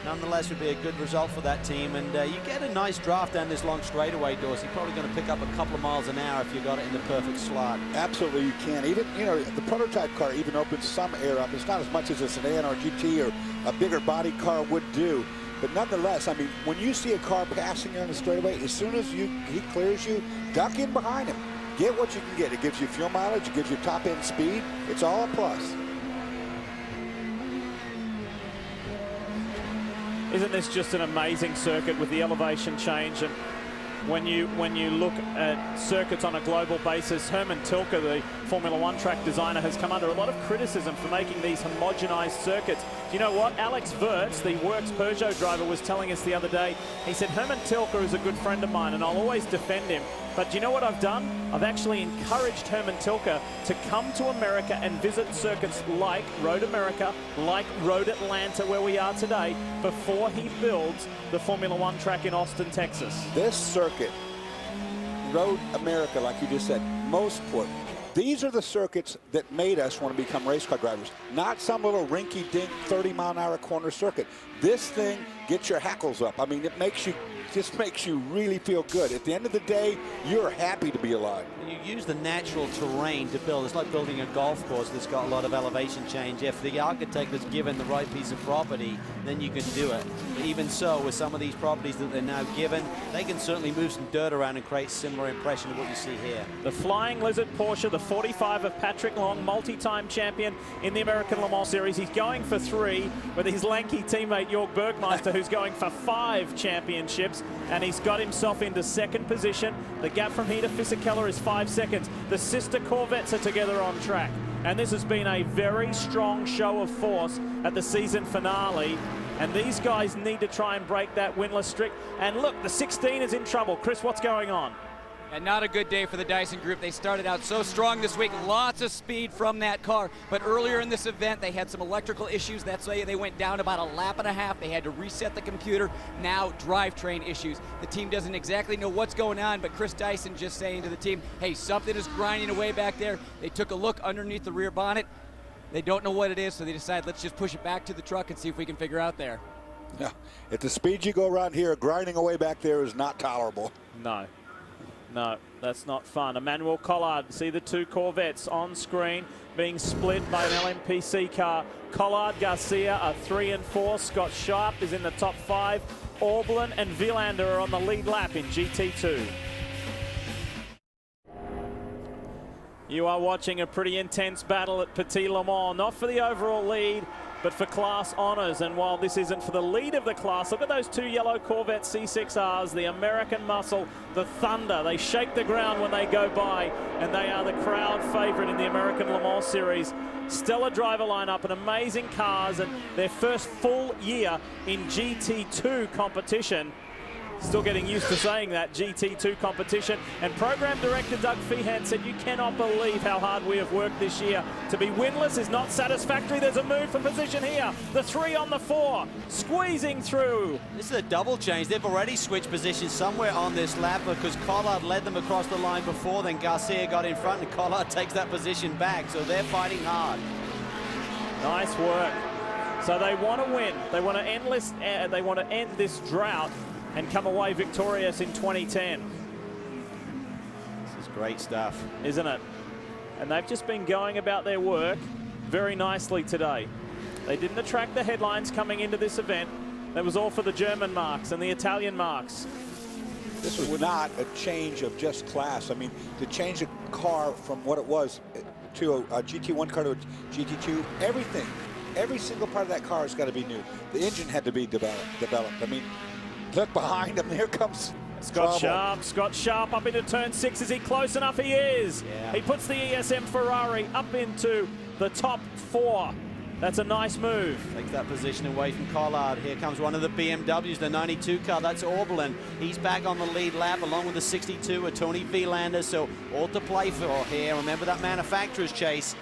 Nonetheless, would be a good result for that team, and you get a nice draft down this long straightaway, Dorsey. Probably going to pick up a couple of miles an hour if you got it in the perfect slot. Absolutely, you can. Even, you know, the prototype car even opens some air up. It's not as much as a sedan or GT or a bigger body car would do. But nonetheless, I mean, when you see a car passing you on the straightaway, as soon as he clears you, duck in behind him. Get what you can get. It gives you fuel mileage. It gives you top-end speed. It's all a plus. Isn't this just an amazing circuit with the elevation change? And when you look at circuits on a global basis, Herman Tilke, the Formula One track designer, has come under a lot of criticism for making these homogenized circuits. Do you know what? Alex Wirtz, the Works Peugeot driver, was telling us the other day. He said, Herman Tilke is a good friend of mine and I'll always defend him. But do you know what I've done? I've actually encouraged Herman Tilke to come to America and visit circuits like Road America, like Road Atlanta, where we are today, before he builds the Formula One track in Austin, Texas. This circuit, Road America, like you just said, Mosport, these are the circuits that made us want to become race car drivers, not some little rinky-dink 30-mile-an-hour corner circuit. This thing gets your hackles up. I mean, it makes you, just makes you really feel good. At the end of the day, you're happy to be alive. You use the natural terrain to build. It's like building a golf course that's got a lot of elevation change. If the architect is given the right piece of property, then you can do it. But even so, with some of these properties that they're now given, they can certainly move some dirt around and create similar impression to what you see here. The Flying Lizard Porsche, the 45 of Patrick Long, multi-time champion in the American Le Mans Series. He's going for 3 with his lanky teammate Jörg Bergmeister, who's going for 5 championships, and he's got himself into 2nd position. The gap from here to Fisichella is 5 seconds. The sister Corvettes are together on track, and this has been a very strong show of force at the season finale, and these guys need to try and break that winless streak. And look, the 16 is in trouble. Chris, what's going on? And not a good day for the Dyson Group. They started out so strong this week, lots of speed from that car. But earlier in this event, they had some electrical issues. That's why they went down about a lap and a half. They had to reset the computer. Now drivetrain issues. The team doesn't exactly know what's going on, but Chris Dyson just saying to the team, hey, something is grinding away back there. They took a look underneath the rear bonnet. They don't know what it is, so they decide, let's just push it back to the truck and see if we can figure out there. Yeah. At the speed you go around here, grinding away back there is not tolerable. No. No, that's not fun. Emmanuel Collard, see the 2 Corvettes on screen being split by an LMPC car. Collard, Garcia are 3 and 4. Scott Sharp is in the top 5. Orblin and Villander are on the lead lap in GT2. You are watching a pretty intense battle at Petit Le Mans, not for the overall lead, but for class honors. And while this isn't for the lead of the class, look at those 2 yellow Corvette C6Rs, the American muscle, the Thunder. They shake the ground when they go by, and they are the crowd favorite in the American Le Mans Series. Stellar driver lineup and amazing cars, and their first full year in GT2 competition. Still getting used to saying that, GT2 competition. And program director Doug Feehan said, you cannot believe how hard we have worked this year. To be winless is not satisfactory. There's a move for position here. The 3 on the 4, squeezing through. This is a double change. They've already switched positions somewhere on this lap because Collard led them across the line before, then Garcia got in front and Collard takes that position back. So they're fighting hard. Nice work. So they want to win. They want to end this drought and come away victorious in 2010. This is great stuff, isn't it? And they've just been going about their work very nicely today. They didn't attract the headlines coming into this event. That was all for the German marks and the Italian marks. This was not a change of just class. I mean, to change a car from what it was to a GT1 car to a GT2, everything, every single part of that car has got to be new. The engine had to be developed. I mean, look behind him. Here comes Scott Sharp. Scott Sharp up into turn 6. Is he close enough? He is. Yeah. He puts the ESM Ferrari up into the top 4. That's a nice move. Takes that position away from Collard. Here comes one of the BMWs, the 92 car. That's Oberlin. He's back on the lead lap along with the 62 of Tony Vilander. So all to play for here. Remember that manufacturer's chase.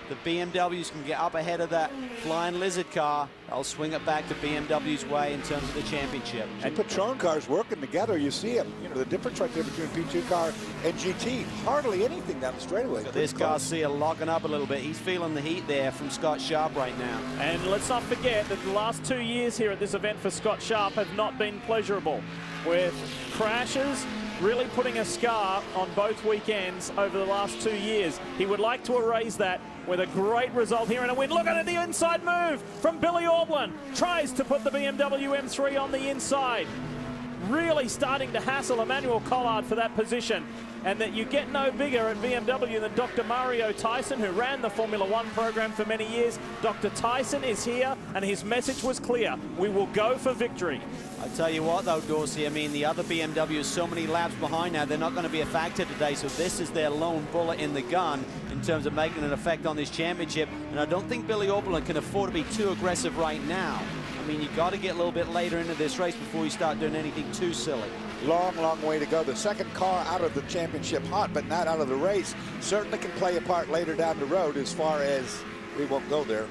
The BMWs can get up ahead of that Flying Lizard car. I'll swing it back to BMW's way in terms of the championship. And Patron cars working together, you see them. You know, the difference right there between P2 car and GT. Hardly anything down the straightaway. This Garcia locking up a little bit. He's feeling the heat there from Scott Sharp right now. And let's not forget that the last 2 years here at this event for Scott Sharp have not been pleasurable, with crashes really putting a scar on both weekends over the last 2 years. He would like to erase that with a great result here and a win. Look at it, the inside move from Billy Aublin. Tries to put the BMW M3 on the inside. Really starting to hassle Emmanuel Collard for that position. And that you get no bigger at BMW than Dr. Mario Tyson, who ran the Formula One program for many years. Dr. Tyson is here, and his message was clear. We will go for victory. I tell you what, though, Dorsey, I mean, the other BMW is so many laps behind now, they're not going to be a factor today, so this is their lone bullet in the gun in terms of making an effect on this championship. And I don't think Billy Oberlin can afford to be too aggressive right now. I mean, you've got to get a little bit later into this race before you start doing anything too silly. Long, long way to go. The second car out of the championship hunt, but not out of the race, certainly can play a part later down the road as far as we won't go there.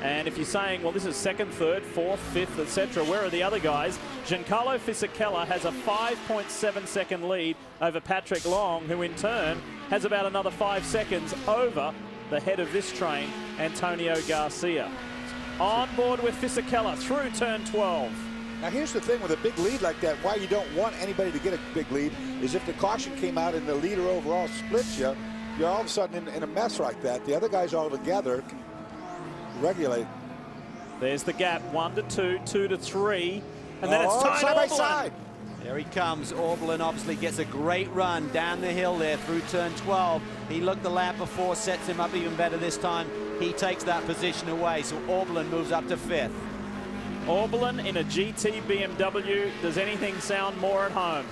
And if you're saying, well, this is second, third, fourth, fifth, etc., where are the other guys? Giancarlo Fisichella has a 5.7-second lead over Patrick Long, who in turn has about another 5 seconds over the head of this train, Antonio Garcia. On board with Fisichella through turn 12. Now here's the thing with a big lead like that, why you don't want anybody to get a big lead is if the caution came out and the leader overall splits you, you're all of a sudden in a mess like that. The other guys all together can regulate. There's the gap, 1 to 2, 2 to 3, and then it's tied side by Oberlin. side. There he comes. Oberlin obviously gets a great run down the hill there through turn 12. He looked the lap before, sets him up even better this time. He takes that position away, so Oberlin moves up to 5th. Oberlin in a GT BMW. Does anything sound more at home?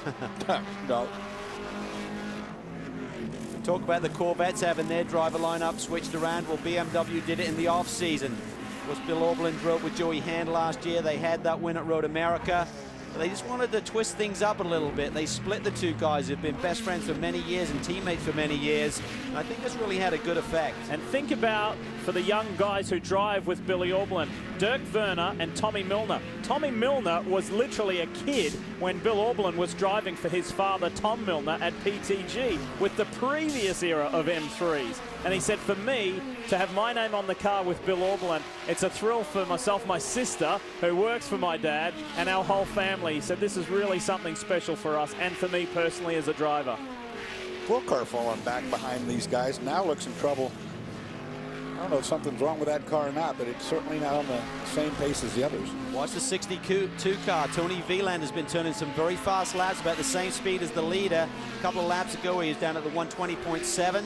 No. Talk about the Corvettes having their driver lineup switched around. Well, BMW did it in the off-season. Of course, Bill Oberlin drove with Joey Hand last year. They had that win at Road America. They just wanted to twist things up a little bit. They split the two guys who've been best friends for many years and teammates for many years. And I think this really had a good effect. And think about, for the young guys who drive with Billy Oberlin, Dirk Werner and Tommy Milner. Tommy Milner was literally a kid when Bill Oberlin was driving for his father, Tom Milner, at PTG with the previous era of M3s. And he said, for me, to have my name on the car with Bill Oberlin, it's a thrill for myself, my sister, who works for my dad, and our whole family. He said, this is really something special for us and for me personally as a driver. Full car falling back behind these guys. Now looks in trouble. I don't know if something's wrong with that car or not, but it's certainly not on the same pace as the others. Watch the 62 car. Tony Wieland has been turning some very fast laps, about the same speed as the leader. A couple of laps ago, he was down at the 120.7,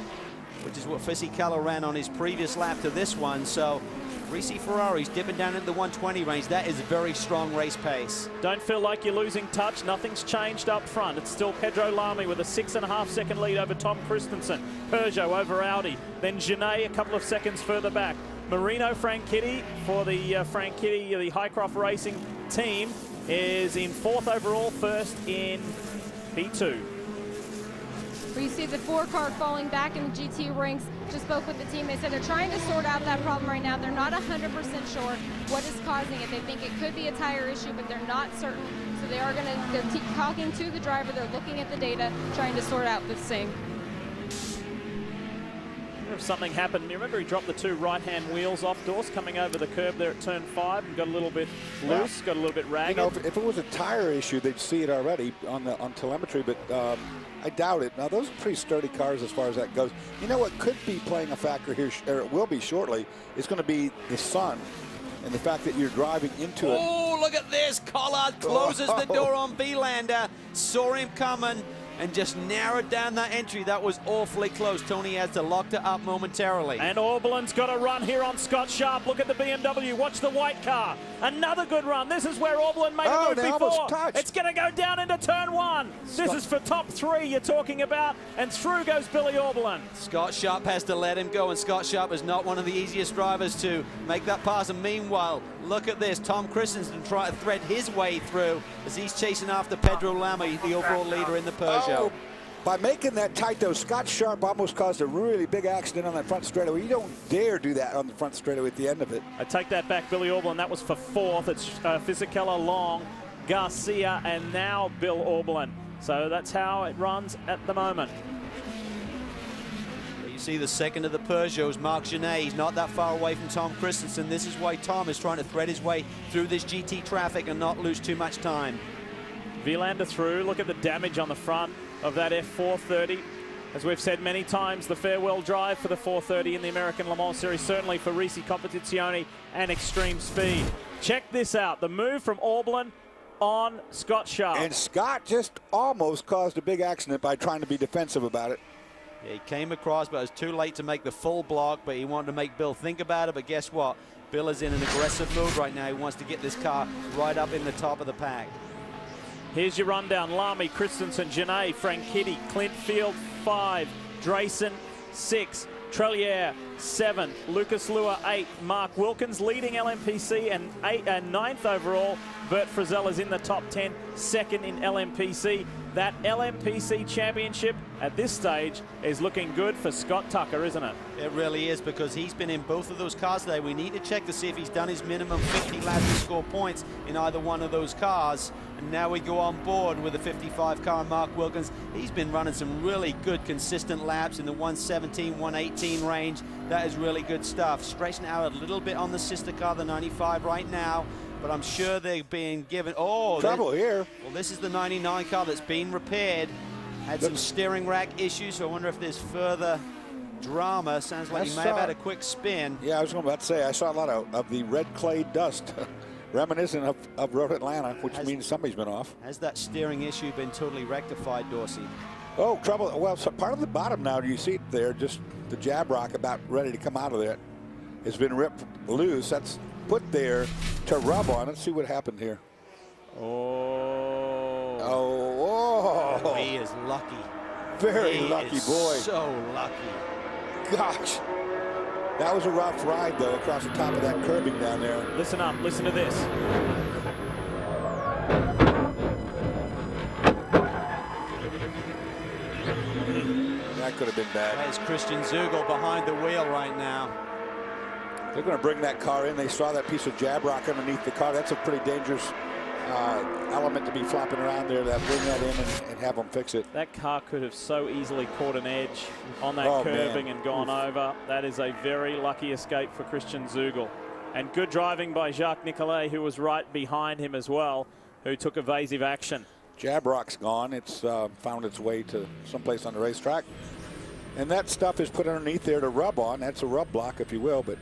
which is what Fisichella ran on his previous lap to this one. So Ricci Ferrari's dipping down into the 120 range. That is a very strong race pace. Don't feel like you're losing touch. Nothing's changed up front. It's still Pedro Lamy with a 6.5-second lead over Tom Christensen. Peugeot over Audi. Then Genet a couple of seconds further back. Marino Franchitti for the Franchitti, the Highcroft Racing team, is in 4th overall, first in P2. Where you see the 4-car falling back in the GT ranks. Just spoke with the team. They said they're trying to sort out that problem right now. They're not 100% sure what is causing it. They think it could be a tire issue, but they're not certain. So they're talking to the driver. They're looking at the data, trying to sort out this thing. If something happened, you remember he dropped the 2 right-hand wheels off, Dorse, coming over the curb there at turn 5 and got a little bit loose, got a little bit ragged. You know, if it was a tire issue, they'd see it already on telemetry, but I doubt it. Now, those are pretty sturdy cars as far as that goes. You know what could be playing a factor here, or it will be shortly, is going to be the sun and the fact that you're driving into it. Oh, look at this. Collard closes the door on Vilander. Saw him coming. and just narrowed down that entry. That was awfully close. Tony has to lock it up momentarily. And Orbeland's got a run here on Scott Sharp. Look at the BMW. Watch the white car. Another good run. This is where Orbeland made a move they before. almost touched. It's going to go down into turn 1. This is for top 3 you're talking about. And through goes Billy Orbeland. Scott Sharp has to let him go, and Scott Sharp is not one of the easiest drivers to make that pass. And meanwhile, look at this. Tom Christensen trying to thread his way through as he's chasing after Pedro Lamy, the overall leader in the Peugeot. Oh, by making that tight, though, Scott Sharp almost caused a really big accident on that front straightaway. You don't dare do that on the front straightaway at the end of it. I take that back, Billy Orbeland. That was for 4th. It's Fisichella, Long, Garcia, and now Bill Orbeland. So that's how it runs at the moment. You see the second of the Peugeots, Marc Genet. He's not that far away from Tom Christensen. This is why Tom is trying to thread his way through this GT traffic and not lose too much time. Vilander through. Look at the damage on the front of that F430. As we've said many times, the farewell drive for the 430 in the American Le Mans Series, certainly for Risi Competizione and Extreme Speed. Check this out, the move from Orbeland on Scott Sharp. And Scott just almost caused a big accident by trying to be defensive about it. Yeah, he came across, but it was too late to make the full block, but he wanted to make Bill think about it. But guess what? Bill is in an aggressive mood right now. He wants to get this car right up in the top of the pack. Here's your rundown. Lamy, Christensen, Genet, Franchitti, Clint Field, 5, Drayson, 6, Trellier, 7, Lucas Luer, 8, Mark Wilkins leading LMPC and 9th overall. Bert Frizzell is in the top 10, 2nd in LMPC. That LMPC championship at this stage is looking good for Scott Tucker, isn't it? It really is, because he's been in both of those cars today. We need to check to see if he's done his minimum 50 laps to score points in either one of those cars. And now we go on board with the 55 car, Mark Wilkins. He's been running some really good, consistent laps in the 117, 118 range. That is really good stuff. Stretching out a little bit on the sister car, the 95 right now. But I'm sure they're being given... Oh, trouble here. Well, this is the 99 car that's been repaired. Had some steering rack issues, so I wonder if there's further drama. Sounds like he may have had a quick spin. Yeah, I was about to say, I saw a lot of the red clay dust reminiscent of Road Atlanta, which means somebody's been off. Has that steering issue been totally rectified, Dorsey? Oh, trouble. Well, so part of the bottom now, you see it there, just the jab rock about ready to come out of there. It's been ripped loose. That's put there to rub on. Let's see what happened here. Oh, he is lucky. Very lucky boy. So lucky. Gosh. That was a rough ride, though, across the top of that curbing down there. Listen up, listen to this. That could have been bad. There's Christian Zugel behind the wheel right now. They're going to bring that car in. They saw that piece of jab rock underneath the car. That's a pretty dangerous element to be flopping around there. That bring that in and have them fix it. That car could have so easily caught an edge on that curbing and gone over. That is a very lucky escape for Christian Zugel. And good driving by Jacques Nicolet, who was right behind him as well, who took evasive action. Jab rock's gone. It's found its way to someplace on the racetrack. And that stuff is put underneath there to rub on. That's a rub block, if you will, but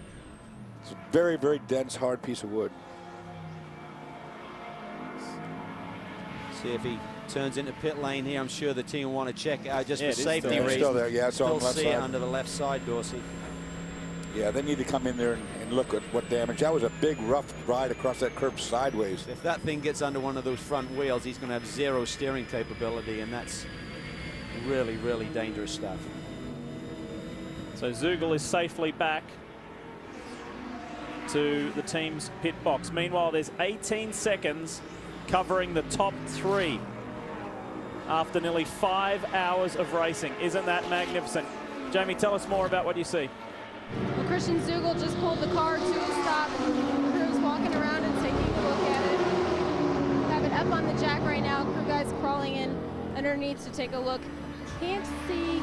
it's a very, very dense, hard piece of wood. See if he turns into pit lane here. I'm sure the team will want to check it out just for safety It's reasons. still there, yeah. It's on the left see side. it under the left side, Dorsey. Yeah, they need to come in there and look at what damage. That was a big, rough ride across that curb sideways. If that thing gets under one of those front wheels, he's going to have zero steering capability, and that's really, really dangerous stuff. So Zugel is safely back to the team's pit box. Meanwhile, there's 18 seconds covering the top 3 after nearly 5 hours of racing. Isn't that magnificent? Jamie, tell us more about what you see. Well, Christian Zugel just pulled the car to a stop. The crew's walking around and taking a look at it. We have it up on the jack right now. Crew guys crawling in underneath to take a look. Can't see a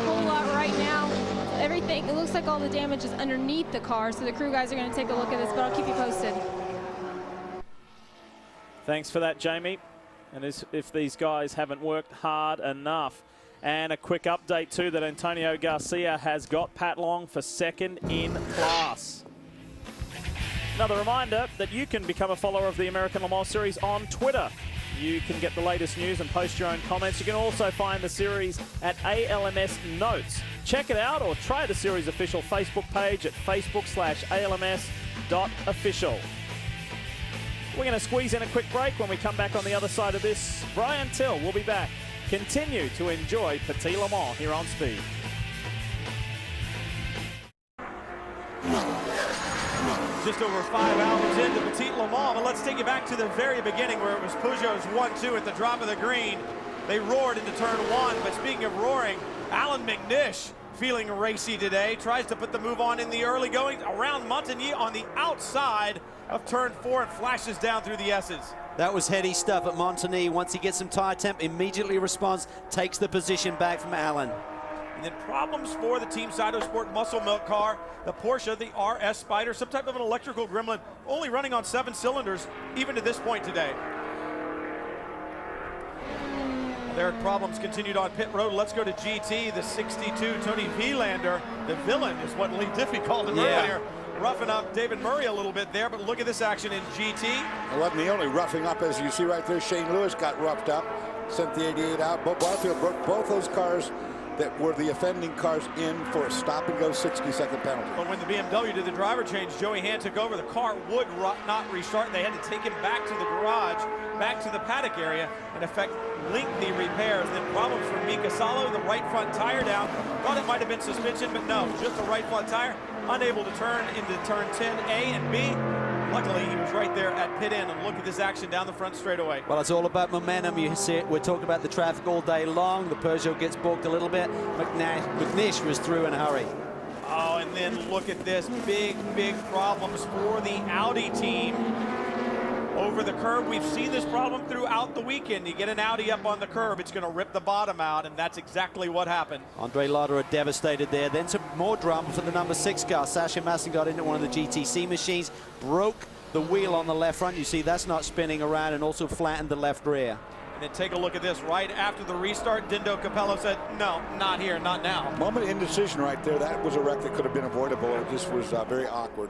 whole lot right now. Everything, it looks like all the damage is underneath the car, so the crew guys are going to take a look at this, but I'll keep you posted. Thanks for that, Jamie. And if these guys haven't worked hard enough. And a quick update too that Antonio Garcia has got Pat Long for 2nd in class. Another reminder that you can become a follower of the American Le Mans Series on Twitter. You can get the latest news and post your own comments. You can also find the series at ALMS Notes. Check it out or try the series official Facebook page at facebook.com/ALMS.official. We're going to squeeze in a quick break. When we come back on the other side of this, Brian Till will be back. Continue to enjoy Petit Le Mans here on Speed. Just over 5 hours into Petit Le Mans, but let's take you back to the very beginning where it was Peugeot's 1-2 at the drop of the green. They roared into turn 1, but speaking of roaring, Alan McNish feeling racy today, tries to put the move on in the early going around Montigny on the outside of turn 4 and flashes down through the S's. That was heady stuff at Montigny. Once he gets some tire temp, immediately responds, takes the position back from Alan. And then problems for the Team Cytosport muscle milk car, the Porsche, the RS Spider, some type of an electrical gremlin, only running on 7 cylinders, even to this point today. Their problems continued on pit road. Let's go to GT, the 62 Tony Vilander. The villain is what Lee Diffie called him earlier. Roughing up David Murray a little bit there, but look at this action in GT. It wasn't the only roughing up, as you see right there. Shane Lewis got roughed up, sent the 88 out. Bob Barfield broke both those cars that were the offending cars in for a stop-and-go 60-second penalty. But when the BMW did the driver change, Joey Hand took over. The car would not restart. They had to take him back to the garage, back to the paddock area, in effect, lengthy repairs. Then problems for Mika Salo, the right front tire down. Thought it might have been suspension, but no, just the right front tire. Unable to turn into turn 10A and B. Luckily, he was right there at pit end, and look at this action down the front straightaway. Well, it's all about momentum. You see it. We're talking about the traffic all day long. The Peugeot gets balked a little bit. McNish was through in a hurry. Oh, and then look at this. Big problems for the Audi team. Over the curb, we've seen this problem throughout the weekend. You get an Audi up on the curb, it's going to rip the bottom out, and that's exactly what happened. Andre Lauderer devastated there. Then some more drama for the number 6 car. Sasha Masson got into one of the GTC machines, broke the wheel on the left front. You see that's not spinning around, and also flattened the left rear. And then take a look at this. Right after the restart, Dindo Capello said, no, not here, not now. Moment of indecision right there. That was a wreck that could have been avoidable. It just was very awkward.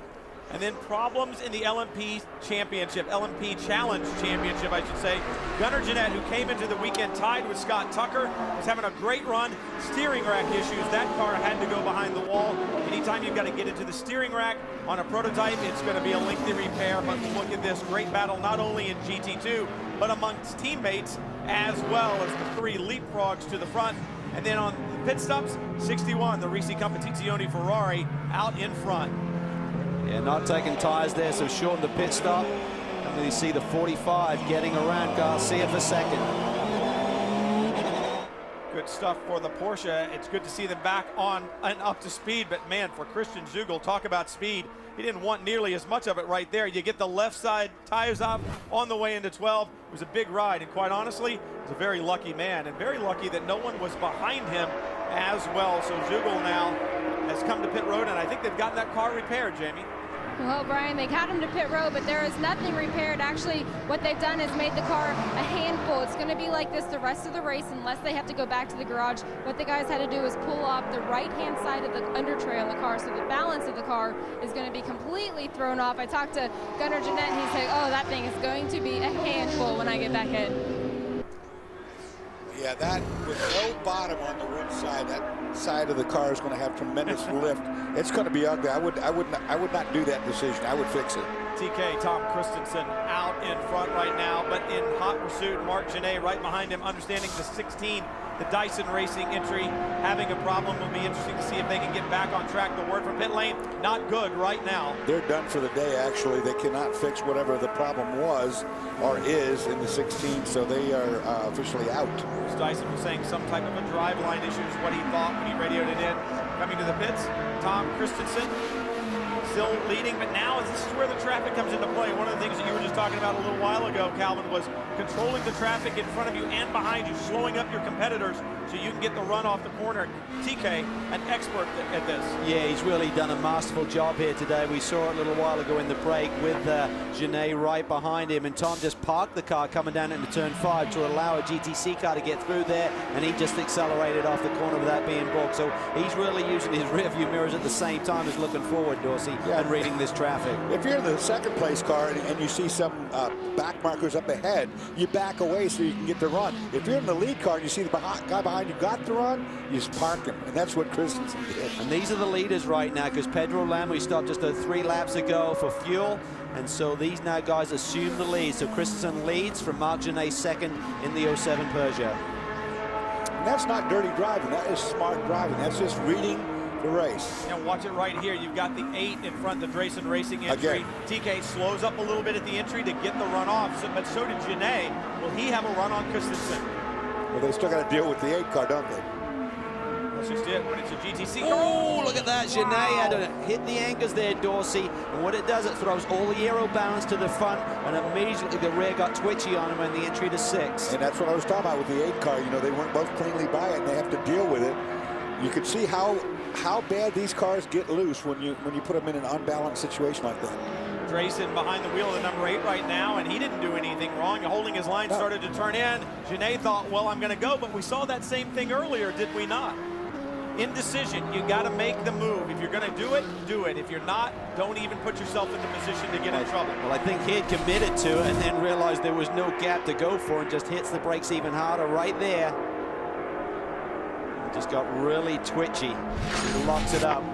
And then problems in the LMP Championship, LMP Challenge Championship, I should say. Gunnar Jeanette, who came into the weekend tied with Scott Tucker, was having a great run. Steering rack issues. That car had to go behind the wall. Anytime you've got to get into the steering rack on a prototype, it's going to be a lengthy repair. But look at this great battle, not only in GT2, but amongst teammates, as well as the 3 leapfrogs to the front. And then on the pit stops, 61, the Risi Competizione Ferrari out in front. Yeah, not taking tires there, so shorten the pit stop. And then you see the 45 getting around Garcia for second. Good stuff for the Porsche. It's good to see them back on and up to speed, but man, for Christian Zugel, talk about speed. He didn't want nearly as much of it right there. You get the left side tires off on the way into 12. It was a big ride, and quite honestly, he's a very lucky man, and very lucky that no one was behind him as well. So Zugel now has come to pit road, and I think they've gotten that car repaired, Jamie. Well, Brian, they got him to pit road, but there is nothing repaired. Actually, what they've done is made the car a handful. It's going to be like this the rest of the race unless they have to go back to the garage. What the guys had to do is pull off the right-hand side of the under tray on the car, so the balance of the car is going to be completely thrown off. I talked to Gunnar Jeanette, and he said, oh, that thing is going to be a handful when I get back in. Yeah, that with no bottom on the one side, that side of the car is going to have tremendous lift. It's going to be ugly. I would not do that decision. I would fix it. TK, Tom Christensen out in front right now, but in hot pursuit, Mark Genet right behind him, understanding the 16, the Dyson Racing entry, having a problem. Will be interesting to see if they can get back on track. The word from pit lane, not good right now. They're done for the day, actually. They cannot fix whatever the problem was or is in the 16, so they are officially out. Dyson was saying some type of a driveline issue is what he thought when he radioed it in. Coming to the pits, Tom Christensen still leading, but now this is where the traffic comes into play. One of the things that you were just talking about a little while ago, Calvin, was controlling the traffic in front of you and behind you, slowing up your competitors so you can get the run off the corner. TK, an expert at this. Yeah, he's really done a masterful job here today. We saw it a little while ago in the break with Genet right behind him, and Tom just parked the car coming down into turn 5 to allow a GTC car to get through there, and he just accelerated off the corner without being blocked. So he's really using his rear view mirrors at the same time as looking forward, Dorsey. and reading this traffic. If you're in the second place car and you see some back markers up ahead, you back away so you can get the run. If you're in the lead car and you see the guy behind you got the run, you just park him. And that's what Christensen did. And these are the leaders right now, because Pedro Lamy stopped just 3 laps ago for fuel. And so these now guys assume the lead. So Christensen leads from Marc Genet second in the 07 Peugeot. And that's not dirty driving. That is smart driving. That's just reading the race. And watch it right here. You've got the 8 in front, the Drayson Racing entry. Again. TK slows up a little bit at the entry to get the run off, but so did Genet. Will he have a run on Christensen? Well, they still got to deal with the 8 car, don't they? That's just it when it's a GTC car. Oh, look at that. Genet had to hit the anchors there, Dorsey. And what it does, it throws all the aero balance to the front, and immediately the rear got twitchy on him in the entry to 6. And that's what I was talking about with the 8 car. You know, they weren't both cleanly by it, and they have to deal with it. You can see how bad these cars get loose when you put them in an unbalanced situation like that. Drayson behind the wheel of the number 8 right now, and he didn't do anything wrong. Holding his line started to turn in. Genet thought, well, I'm going to go, but we saw that same thing earlier, did we not? Indecision, you got to make the move. If you're going to do it, do it. If you're not, don't even put yourself in the position to get in trouble. Well, I think he had committed to it and then realized there was no gap to go for and just hits the brakes even harder right there. Just got really twitchy. Locks it up,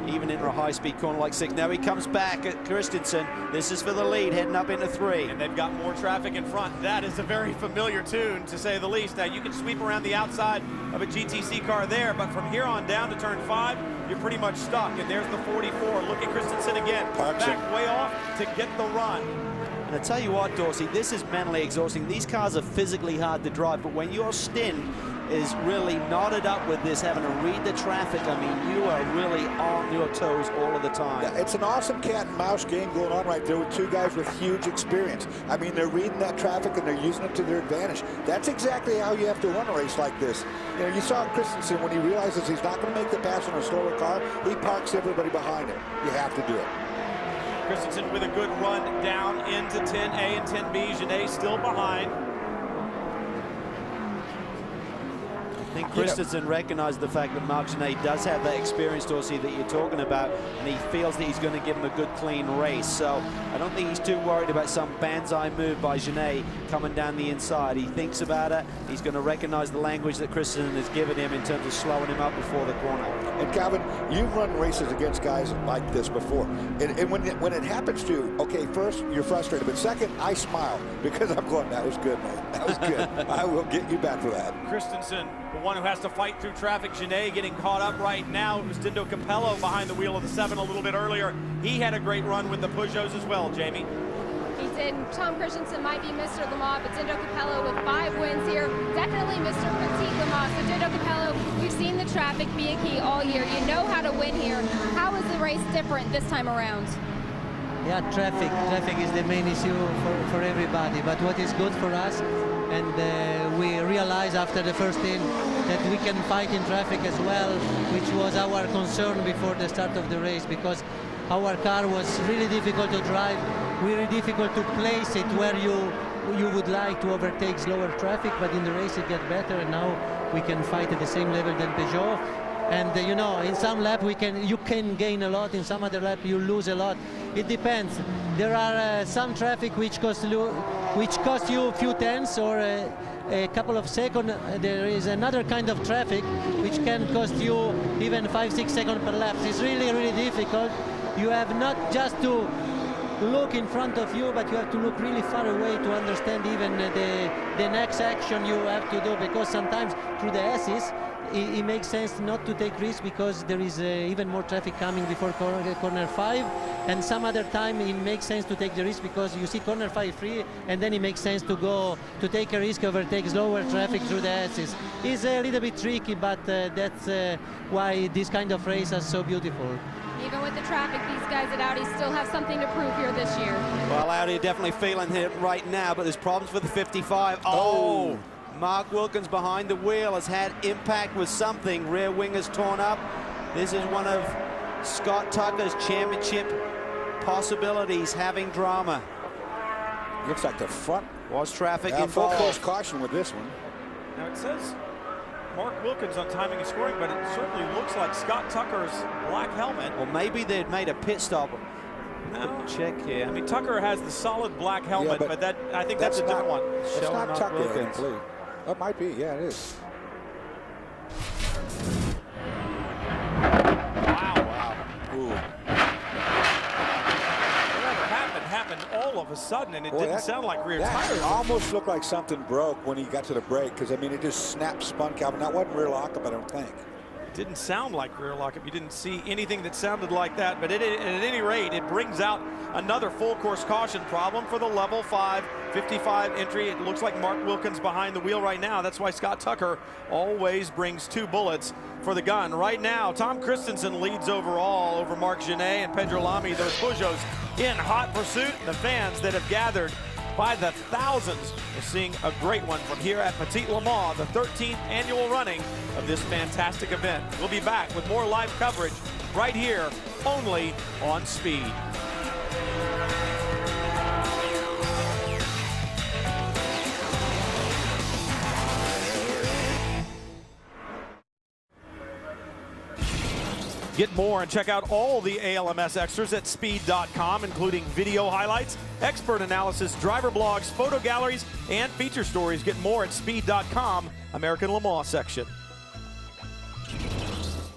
even into a high-speed corner like 6. Now he comes back at Christensen. This is for the lead, heading up into 3. And they've got more traffic in front. That is a very familiar tune, to say the least. Now, you can sweep around the outside of a GTC car there, but from here on down to turn 5, you're pretty much stuck. And there's the 44. Look at Christensen again. Parks back it. way off to get the run. And I tell you what, Dorsey, this is mentally exhausting. These cars are physically hard to drive, but when your stint is really knotted up with this, having to read the traffic, I mean, you are really on your toes all of the time. Yeah, it's an awesome cat and mouse game going on right there with 2 guys with huge experience. I mean, they're reading that traffic and they're using it to their advantage. That's exactly how you have to run a race like this. You know, you saw Christensen when he realizes he's not going to make the pass on a slower car, he parks everybody behind him. You have to do it. Christensen with a good run down into 10A and 10B. Genet still behind. I think Christensen recognized the fact that Marc Genet does have that experience, Dorsey, that you're talking about, and he feels that he's going to give him a good, clean race. So I don't think he's too worried about some banzai move by Genet coming down the inside. He thinks about it. He's going to recognize the language that Christensen has given him in terms of slowing him up before the corner. And Calvin, you've run races against guys like this before. And when it happens to you, okay, first, you're frustrated. But second, I smile because I'm going, that was good, man. That was good. I will get you back for that. Christensen, the one who has to fight through traffic. Genet getting caught up right now. It was Dindo Capello behind the wheel of the 7 a little bit earlier. He had a great run with the Peugeots as well, Jamie. He did. Tom Christensen might be Mr. Le Mans, but Dindo Capello with 5 wins here. Definitely Mr. Petit Le Mans. So Dindo Capello, we've seen the traffic be a key all year. You know how to win here. How is the race different this time around? Yeah, traffic is the main issue for everybody. But what is good for us, and we realized after the first stint that we can fight in traffic as well, which was our concern before the start of the race, because our car was really difficult to drive, really difficult to place it where you would like to overtake slower traffic, but in the race it gets better, and now we can fight at the same level than Peugeot. And you know, in some lap you can gain a lot, in some other lap you lose a lot. It depends. There are some traffic which cost you a few tenths or a couple of seconds. There is another kind of traffic which can cost you even 5-6 seconds per lap. It's really, really difficult. You have not just to look in front of you, but you have to look really far away to understand even the next action you have to do, because sometimes through the S's it makes sense not to take risks because there is even more traffic coming before corner 5, and some other time it makes sense to take the risk because you see corner 5 free, and then it makes sense to take a risk, overtake slower traffic through the S's. It's a little bit tricky, but that's why this kind of race is so beautiful. Even with the traffic, these guys at Audi still have something to prove here this year. Well, Audi are definitely feeling it right now, but there's problems with the 55. Oh! Mark Wilkins behind the wheel has had impact with something. Rear wing is torn up. This is one of Scott Tucker's championship possibilities having drama. Looks like the front was traffic full involved. course caution with this one. Now it says Mark Wilkins on timing and scoring, but it certainly looks like Scott Tucker's black helmet. Or maybe they'd made a pit stop. No. Check here. I mean, Tucker has the solid black helmet, Yeah, but that I think that's a different one. It's Showing not Mark Tucker, I Wilkins. believe. It might be, yeah, it is. Wow. Ooh. Whatever happened all of a sudden, and it Boy, didn't that- sound like rear that tires. almost looked like something broke when he got to the brake, because, I mean, it just snapped, spun Calvin. That wasn't rear lockup, I don't think. It didn't sound like rear lockup. You didn't see anything that sounded like that, but at any rate, it brings out another full course caution problem for the level 5 55 entry. It looks like Mark Wilkins behind the wheel right now. That's why Scott Tucker always brings 2 bullets for the gun. Right now, Tom Christensen leads overall over Marc Genet and Pedro Lamy. Those Peugeots in hot pursuit. The fans that have gathered by the thousands are seeing a great one from here at Petit Le Mans, the 13th annual running of this fantastic event. We'll be back with more live coverage right here, only on Speed. Get more and check out all the ALMS extras at speed.com, including video highlights, expert analysis, driver blogs, photo galleries, and feature stories. Get more at speed.com, American Le Mans section.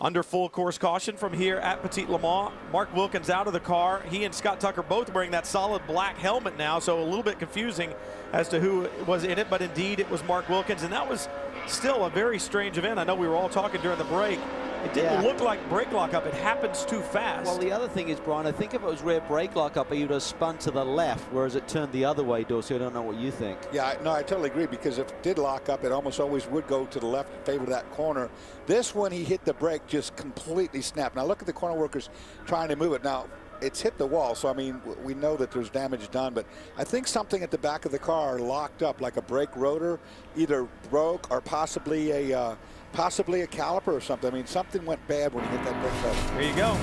Under full course caution from here at Petit Le Mans. Mark Wilkins out of the car. He and Scott Tucker both wearing that solid black helmet now, so a little bit confusing as to who was in it, but indeed it was Mark Wilkins, and that was still a very strange event. I know we were all talking during the break. It didn't look like brake lockup. It happens too fast. Well, the other thing is, Brian, I think if it was rear brake lockup, he would have spun to the left, whereas it turned the other way, Dorsey. I don't know what you think. Yeah, no, I totally agree, because if it did lock up, it almost always would go to the left in favor of that corner. This, when he hit the brake, just completely snapped. Now, look at the corner workers trying to move it. Now, it's hit the wall, so, I mean, we know that there's damage done, but I think something at the back of the car locked up, like a brake rotor, either broke or possibly a caliper or something. I mean, something went bad when he hit that brake pedal. There you go.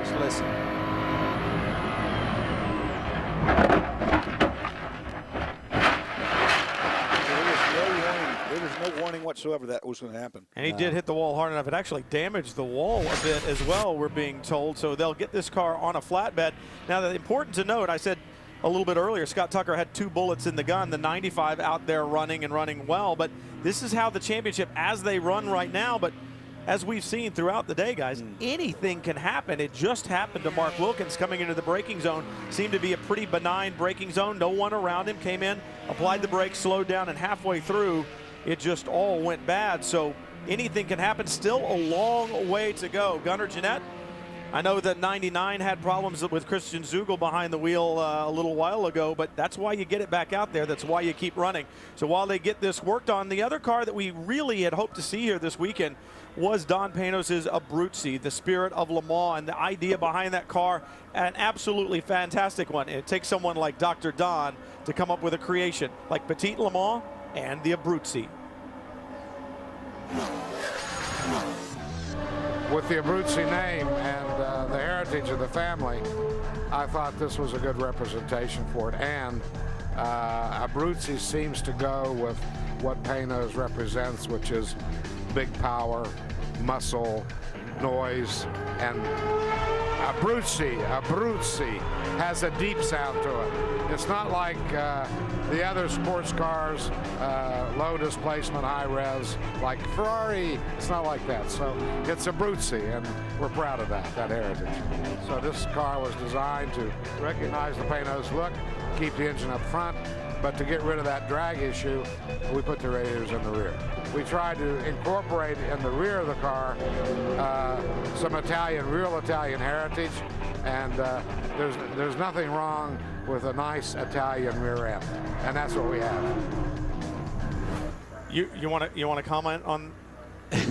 Just listen. There was no warning whatsoever that was going to happen. And he did hit the wall hard enough. It actually damaged the wall a bit as well, we're being told. So they'll get this car on a flatbed. Now, the important to note, I said a little bit earlier, Scott Tucker had 2 bullets in the gun, the 95 out there running and running well. But this is how the championship, as they run right now, but as we've seen throughout the day, guys, anything can happen. It just happened to Mark Wilkins coming into the braking zone. Seemed to be a pretty benign braking zone. No one around him. Came in, applied the brakes, slowed down, and halfway through, it just all went bad. So anything can happen. Still a long way to go. Gunnar Jeanette, I know that 99 had problems with Christian Zugel behind the wheel a little while ago, but that's why you get it back out there. That's why you keep running. So while they get this worked on, the other car that we really had hoped to see here this weekend was Don Panos' Abruzzi, the spirit of Le Mans, and the idea behind that car, an absolutely fantastic one. It takes someone like Dr. Don to come up with a creation like Petit Le Mans and the Abruzzi. With the Abruzzi name and the heritage of the family, I thought this was a good representation for it. And Abruzzi seems to go with what Panos represents, which is big power, muscle, noise, and Abruzzi has a deep sound to it. It's not like the other sports cars, low displacement, high res, like Ferrari. It's not like that. So it's Abruzzi, and we're proud of that heritage. So this car was designed to recognize the Panos look, keep the engine up front, but to get rid of that drag issue, we put the radiators in the rear. We tried to incorporate in the rear of the car some real Italian heritage, and there's nothing wrong with a nice Italian rear end, and that's what we have. You want to comment on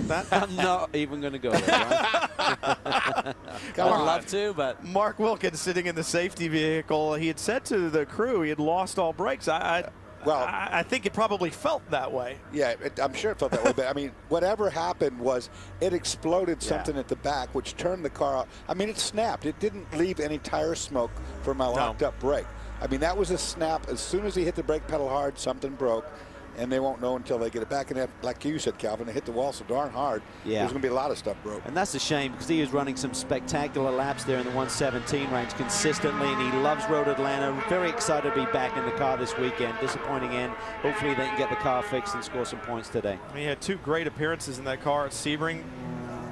that? I'm not even going to go there, right? I'd love to, but Mark Wilkins sitting in the safety vehicle, he had said to the crew he had lost all brakes. I think it probably felt that way. Yeah, I'm sure it felt that way. But, I mean, whatever happened was it exploded something at the back, which turned the car out. I mean, it snapped. It didn't leave any tire smoke from a locked-up brake. I mean, that was a snap. As soon as he hit the brake pedal hard, something broke. and they won't know until they get it back. And like you said, Calvin, they hit the wall so darn hard. Yeah. There's going to be a lot of stuff broke. And that's a shame because he was running some spectacular laps there in the 117 range consistently, and he loves Road Atlanta. Very excited to be back in the car this weekend. Disappointing end. Hopefully they can get the car fixed and score some points today. He had 2 great appearances in that car at Sebring,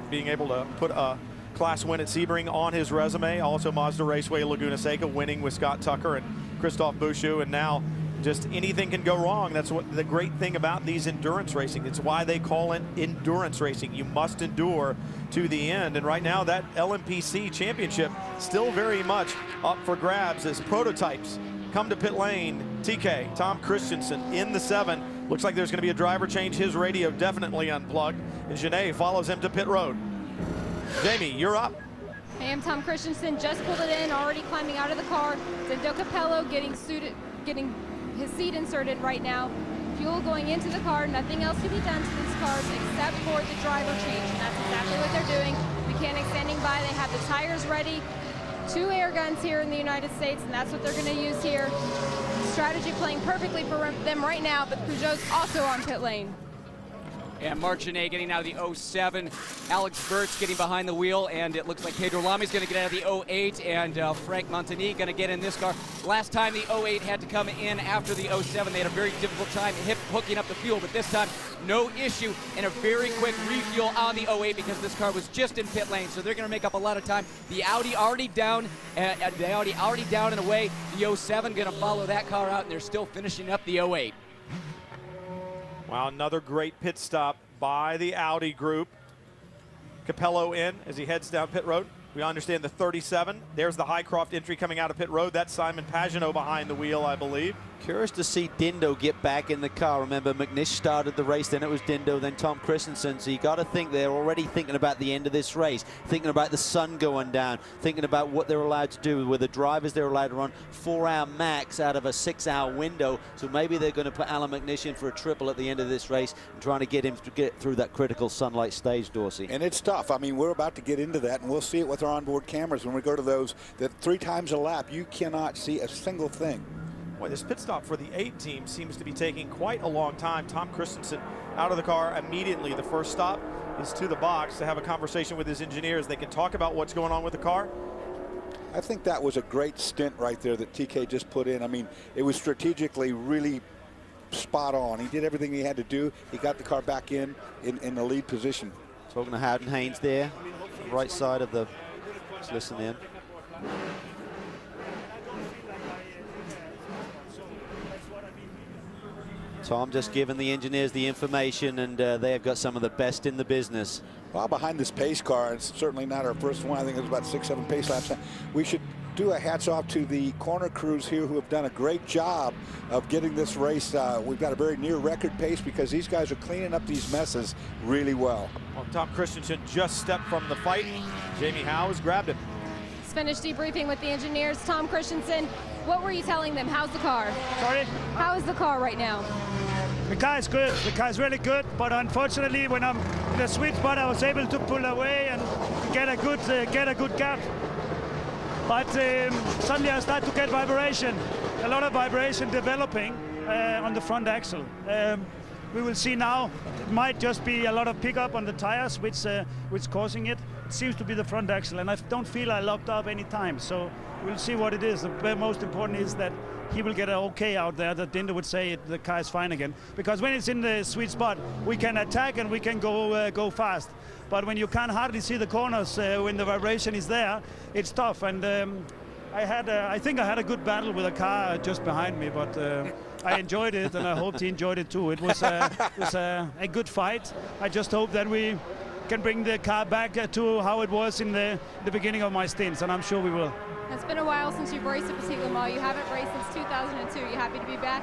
being able to put a class win at Sebring on his resume. Also Mazda Raceway Laguna Seca winning with Scott Tucker and Christophe Bouchou, and now just anything can go wrong. That's what the great thing about these endurance racing. It's why they call it endurance racing. You must endure to the end. And right now that LMPC championship still very much up for grabs as prototypes come to pit lane. TK, Tom Christensen in the 7. Looks like there's going to be a driver change. His radio definitely unplugged. And Genet follows him to pit road. Jamie, you're up. I am Tom Christensen, just pulled it in, already climbing out of the car. Zendo Capello getting his seat inserted right now. Fuel going into the car. Nothing else to be done to these cars except for the driver change. And that's exactly what they're doing. Mechanics standing by. They have the tires ready. 2 air guns here in the United States, and that's what they're going to use here. Strategy playing perfectly for them right now, but Peugeot's also on pit lane. And Marc Genet getting out of the 07. Alex Burt's getting behind the wheel, and it looks like Pedro Lami's going to get out of the 08, and Frank Montagny going to get in this car. Last time the 08 had to come in after the 07. They had a very difficult time hooking up the fuel, but this time no issue, and a very quick refuel on the 08 because this car was just in pit lane, so they're going to make up a lot of time. The Audi already down, and away. The 07 going to follow that car out, and they're still finishing up the 08. Wow, another great pit stop by the Audi group. Capello in as he heads down pit road. We understand the 37. There's the Highcroft entry coming out of pit road. That's Simon Pagenaud behind the wheel, I believe. Curious to see Dindo get back in the car. Remember, McNish started the race, then it was Dindo, then Tom Christensen. So you got to think they're already thinking about the end of this race, thinking about the sun going down, thinking about what they're allowed to do with the drivers. They're allowed to run 4-hour max out of a 6-hour window. So maybe they're going to put Alan McNish in for a triple at the end of this race and trying to get him to get through that critical sunlight stage, Dorsey. And it's tough. I mean, we're about to get into that, and we'll see it with our onboard cameras when we go to those. That 3 times a lap, you cannot see a single thing. Boy, this pit stop for the 8 team seems to be taking quite a long time. Tom Christensen out of the car immediately. The first stop is to the box to have a conversation with his engineers. They can talk about what's going on with the car. I think that was a great stint right there that TK just put in. I mean, it was strategically really spot on. He did everything he had to do. He got the car back in the lead position. Talking to Howden Haynes there, right side of the, let's listen in. Tom just giving the engineers the information, and they have got some of the best in the business. Well, behind this pace car, it's certainly not our first one. I think it was about 6-7 pace laps. We should do a hats off to the corner crews here who have done a great job of getting this race. We've got a very near record pace because these guys are cleaning up these messes really well. Well, Tom Christensen just stepped from the fight. Jamie Howe has grabbed him. He's finished debriefing with the engineers. Tom Christensen, what were you telling them? How's the car? Sorry? How is the car right now? The car is good. The car is really good, but unfortunately, when I'm in the sweet spot, I was able to pull away and get a good gap. But suddenly I start to get vibration, a lot of vibration developing on the front axle. We will see now. It might just be a lot of pickup on the tires, which causing it. It seems to be the front axle, and I don't feel I locked up any time. So we'll see what it is. The most important is that he will get an okay out there, that Dindo would say the car is fine again. Because when it's in the sweet spot, we can attack and we can go fast. But when you can't hardly see the corners, when the vibration is there, it's tough. And I think I had a good battle with a car just behind me, but I enjoyed it, and I hope he enjoyed it too. It was a good fight. I just hope that we can bring the car back to how it was in the beginning of my stints, and I'm sure we will. It's been a while since you've raced at Petit Le Mans. You haven't raced since 2002. You happy to be back?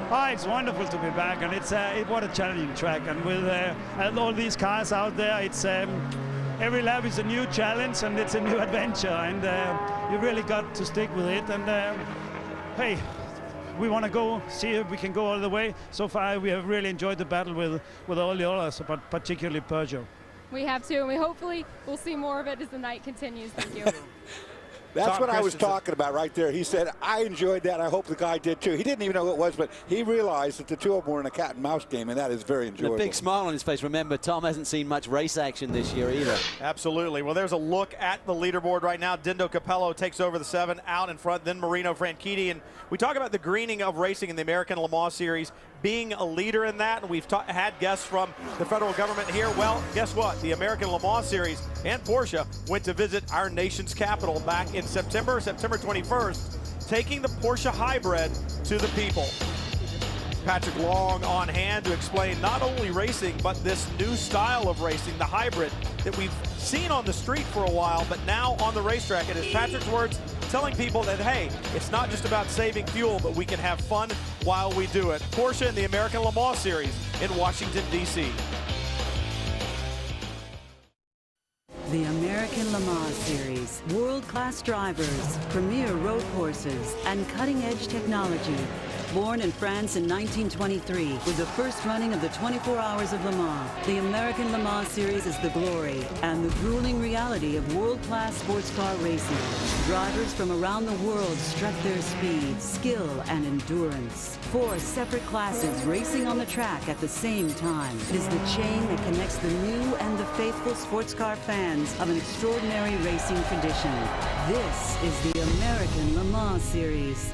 Oh, it's wonderful to be back, and it's what a challenging track. And with all these cars out there, it's every lap is a new challenge and it's a new adventure, and you really got to stick with it. And hey, we want to go see if we can go all the way. So far, we have really enjoyed the battle with all the others, but particularly Peugeot. We have too, and we hopefully will see more of it as the night continues. Thank you. That's Tom what I was Christensen. talking about right there. He said, I enjoyed that. I hope the guy did too. He didn't even know who it was, but he realized that the two of them were in a cat and mouse game, and that is very And enjoyable. a big smile on his face. Remember, Tom hasn't seen much race action this year either. Absolutely. Well, there's a look at the leaderboard right now. Dindo Capello takes over the 7 out in front, then Marino Franchitti. And we talk about the greening of racing in the American Le Mans Series, being a leader in that. And we've had guests from the federal government here. Well, guess what? The American Le Mans Series and Porsche went to visit our nation's capital back in September 21st, taking the Porsche hybrid to the people. Patrick Long on hand to explain not only racing, but this new style of racing, the hybrid that we've seen on the street for a while, but now on the racetrack. It is Patrick's words telling people that, hey, it's not just about saving fuel, but we can have fun while we do it. Porsche in the American Le Mans Series in Washington, D.C. The American Le Mans Series, world-class drivers, premier road courses, and cutting-edge technology. Born in France in 1923, with the first running of the 24 Hours of Le Mans, the American Le Mans Series is the glory and the grueling reality of world-class sports car racing. Drivers from around the world strut their speed, skill, and endurance. 4 separate classes racing on the track at the same time. It is the chain that connects the new and the faithful sports car fans of an extraordinary racing tradition. This is the American Le Mans Series.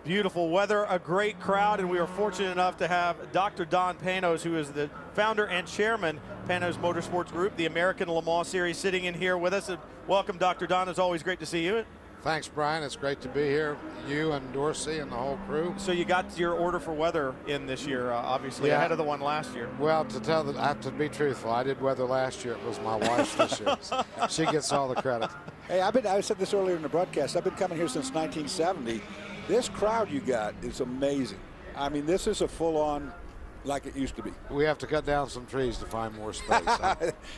Beautiful weather, a great crowd, and we are fortunate enough to have Dr. Don Panos, who is the founder and chairman, Panos Motorsports Group, the American Le Mans Series, sitting in here with us. And welcome, Dr. Don. It's always great to see you. Thanks, Brian. It's great to be here. You and Dorsey and the whole crew. So you got your order for weather in this year, obviously, ahead of the one last year. Well, I have to be truthful. I did weather last year. It was my wife's this year. She gets all the credit. Hey, I said this earlier in the broadcast. I've been coming here since 1970. This crowd you got is amazing. I mean, this is a full-on like it used to be. We have to cut down some trees to find more space.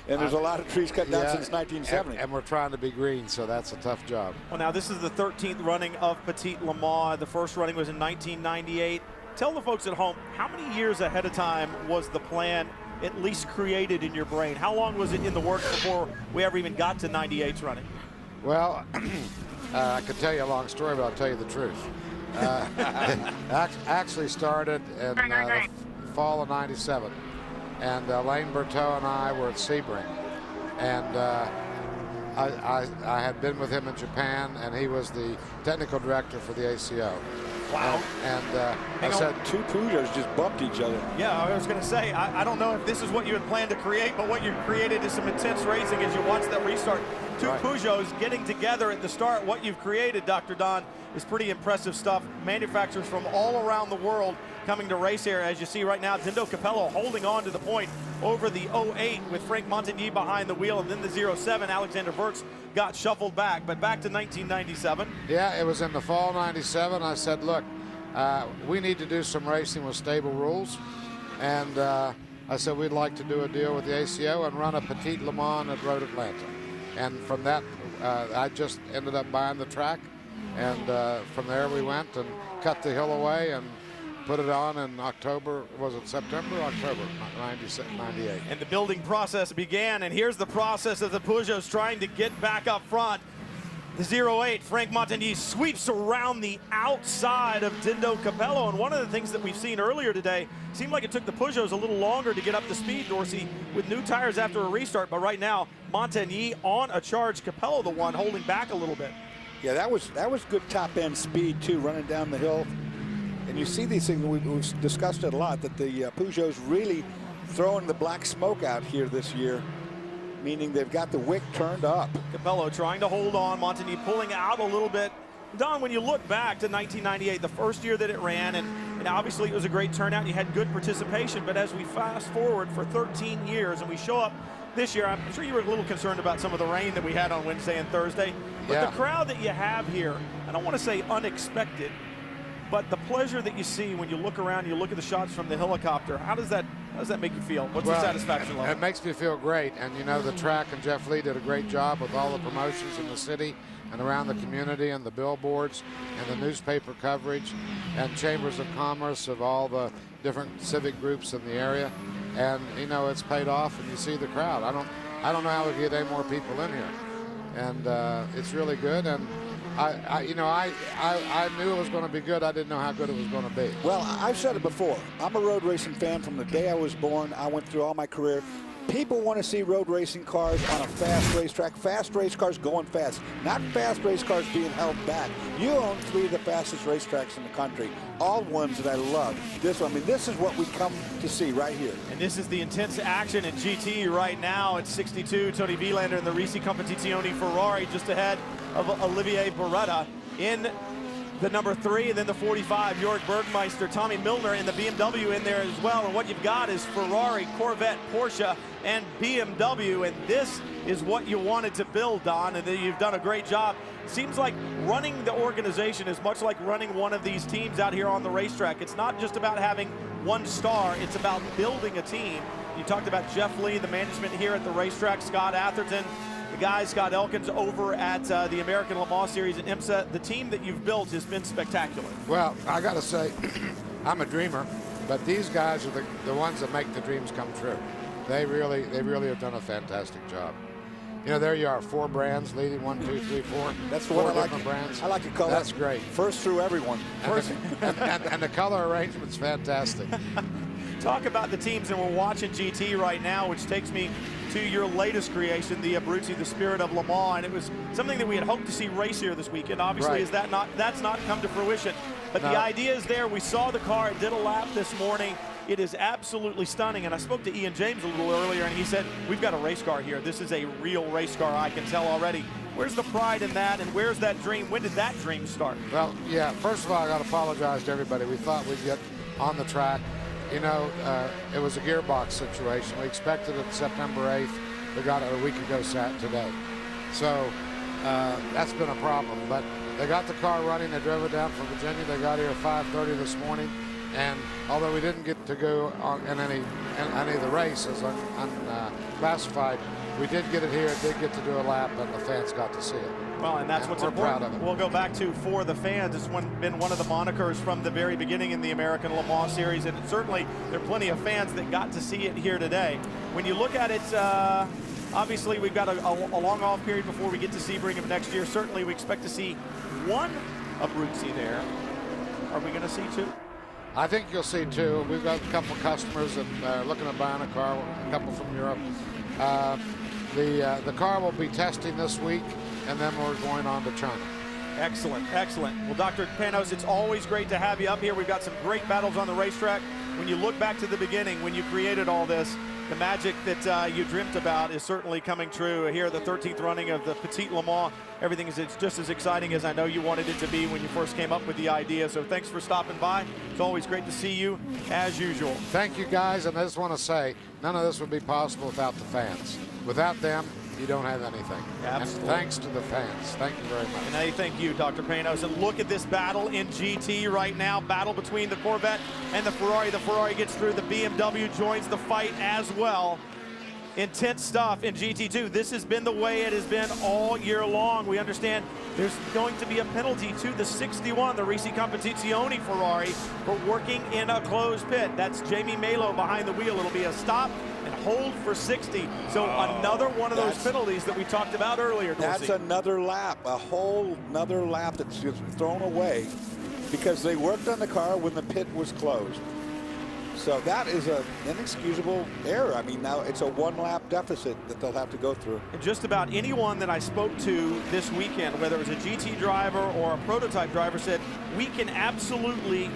And there's a lot of trees cut down since 1970. And we're trying to be green, so that's a tough job. Well, now this is the 13th running of Petit Le Mans. The first running was in 1998. Tell the folks at home, how many years ahead of time was the plan at least created in your brain? How long was it in the works before we ever even got to 98's running? Well, I could tell you a long story, but I'll tell you the truth. Actually started in the fall of '97, and Lane Berteau and I were at Sebring, and I had been with him in Japan, and he was the technical director for the ACO. Wow. And I said, 2 Peugeots just bumped each other. Yeah, I was going to say, I don't know if this is what you had planned to create, but what you created is some intense racing as you watch that restart. 2 Peugeots getting together at the start. What you've created, Dr. Don, is pretty impressive stuff. Manufacturers from all around the world coming to race here. As you see right now, Dindo Capello holding on to the point over the 08 with Frank Montagny behind the wheel, and then the 07, Alexander Wirtz got shuffled back. But back to 1997. Yeah, it was in the fall '97. I said, look, we need to do some racing with stable rules. And I said we'd like to do a deal with the ACO and run a Petit Le Mans at Road Atlanta. And from that, I just ended up buying the track. And from there we went and cut the hill away and put it on in October, was it September or October, 98. And the building process began, and here's the process of the Peugeots trying to get back up front. The 08, Frank Montagny sweeps around the outside of Dindo Capello, and one of the things that we've seen earlier today, seemed like it took the Peugeots a little longer to get up to speed, Dorsey, with new tires after a restart, but right now, Montagny on a charge, Capello the one holding back a little bit. Yeah, that was good top-end speed, too, running down the hill. And you see these things, we've discussed it a lot, that the Peugeot's really throwing the black smoke out here this year, meaning they've got the wick turned up. Capello trying to hold on, Montagny pulling out a little bit. Don, when you look back to 1998, the first year that it ran, and obviously it was a great turnout, and you had good participation, but as we fast forward for 13 years and we show up this year, I'm sure you were a little concerned about some of the rain that we had on Wednesday and Thursday, but the crowd that you have here, I don't want to say unexpected, but the pleasure that you see when you look around, you look at the shots from the helicopter, how does that make you feel? What's the satisfaction level? It makes me feel great, and you know the track and Jeff Lee did a great job with all the promotions in the city and around the community and the billboards and the newspaper coverage and chambers of commerce of all the different civic groups in the area, and you know it's paid off, and you see the crowd. I don't know how we get any more people in here. and it's really good. And I knew it was going to be good. I didn't know how good it was going to be. Well, I've said it before. I'm a road racing fan from the day I was born. I went through all my career. People want to see road racing cars on a fast racetrack, fast race cars going fast, not fast race cars being held back. You own 3 of the fastest racetracks in the country, all ones that I love. This one, I mean, this is what we come to see right here. And this is the intense action in GT right now at 62. Tony Vilander in the Risi Competizione Ferrari just ahead of Olivier Beretta in the number 3, and then the 45, Jörg Bergmeister, Tommy Milner in the BMW in there as well. And what you've got is Ferrari, Corvette, Porsche, and BMW, and this is what you wanted to build, Don, and you've done a great job. Seems like running the organization is much like running one of these teams out here on the racetrack. It's not just about having one star, it's about building a team. You talked about Jeff Lee, the management here at the racetrack, Scott Atherton, the guys, Scott Elkins over at the American Le Mans Series and IMSA. The team that you've built has been spectacular. Well, I got to say, I'm a dreamer, but these guys are the ones that make the dreams come true. They really have done a fantastic job. You know, there you are, 4 brands leading, 1, 2, 3, 4. That's four what I different like. brands. I like to call that. That's great. First through everyone. And the color arrangement's fantastic. Talk about the teams, and we're watching GT right now, which takes me to your latest creation, the Abruzzi, the Spirit of Le Mans, and it was something that we had hoped to see race here this weekend. Obviously, right. that's not come to fruition, but no. The idea is there. We saw the car, it did a lap this morning. It is absolutely stunning, and I spoke to Ian James a little earlier, and he said, we've got a race car here. This is a real race car, I can tell already. Where's the pride in that, and where's that dream? When did that dream start? Well, yeah, first of all, I got to apologize to everybody. We thought we'd get on the track. You know, it was a gearbox situation. We expected it September 8th. We got it a week ago today. So that's been a problem. But they got the car running. They drove it down from Virginia. They got here at 5:30 this morning. And although we didn't get to go in any of the races unclassified, we did get it here, did get to do a lap, and the fans got to see it. Well, and that's what's important. Proud of it. We'll go back to for the fans. It's been one of the monikers from the very beginning in the American Le Mans Series, and certainly there are plenty of fans that got to see it here today. When you look at it, obviously we've got a long off period before we get to Sebring of next year. Certainly we expect to see one Abruzzi there. Are we going to see 2? I think you'll see 2. We've got a couple of customers that are looking at buying a car, a couple from Europe. The car will be testing this week, and then we're going on to China. Excellent, excellent. Well, Dr. Panos, it's always great to have you up here. We've got some great battles on the racetrack. When you look back to the beginning, when you created all this, the magic that you dreamt about is certainly coming true. Here at the 13th running of the Petit Le Mans, everything is just as exciting as I know you wanted it to be when you first came up with the idea. So thanks for stopping by. It's always great to see you, as usual. Thank you, guys, and I just want to say, none of this would be possible without the fans. Without them, you don't have anything. Absolutely. And thanks to the fans. Thank you very much. And hey, thank you, Dr. Panos. And look at this battle in GT right now. Battle between the Corvette and the Ferrari. The Ferrari gets through. The BMW joins the fight as well. Intense stuff in GT2. This has been the way it has been all year long. We understand there's going to be a penalty to the 61, the Risi Competizione Ferrari, for working in a closed pit. That's Jamie Malo behind the wheel. It'll be a stop and hold for 60. So another one of those penalties that we talked about earlier. That's another lap, a whole another lap that's just thrown away because they worked on the car when the pit was closed. So that is an inexcusable error. I mean, now it's a 1-lap deficit that they'll have to go through. And just about anyone that I spoke to this weekend, whether it was a GT driver or a prototype driver, said we can absolutely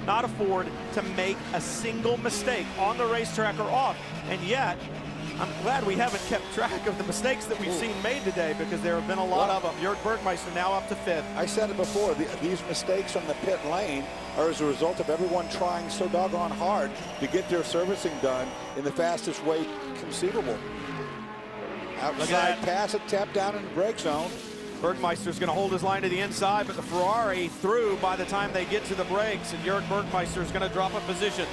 not afford to make a single mistake on the racetrack or off. And yet, I'm glad we haven't kept track of the mistakes that we've seen made today, because there have been a lot of them. Jörg Bergmeister now up to 5th. I said it before, these mistakes on the pit lane are as a result of everyone trying so doggone hard to get their servicing done in the fastest way conceivable. Outside pass attempt down in the brake zone. Bergmeister's going to hold his line to the inside, but the Ferrari through by the time they get to the brakes, and Jörg Bergmeister is going to drop a position.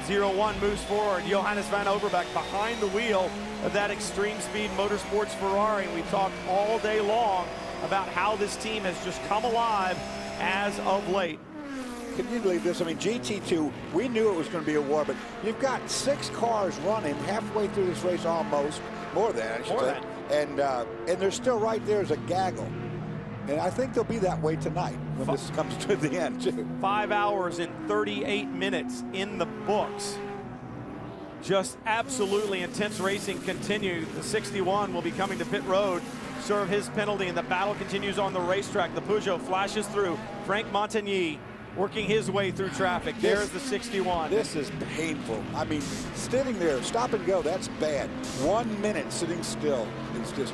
0-1 moves forward. Johannes van Overbeek behind the wheel of that Extreme Speed Motorsports Ferrari. We've talked all day long about how this team has just come alive as of late. Can you believe this? I mean, GT2, we knew it was going to be a war, but you've got 6 cars running halfway through this race almost, more than, I should say. and they're still right there as a gaggle. And I think they'll be that way tonight when this comes to the end, too. 5 hours and 38 minutes in the books. Just absolutely intense racing continues. The 61 will be coming to pit road, serve his penalty, and the battle continues on the racetrack. The Peugeot flashes through. Frank Montagny working his way through traffic. There's the 61. This is painful. I mean, sitting there, stop and go, that's bad. 1 minute sitting still is just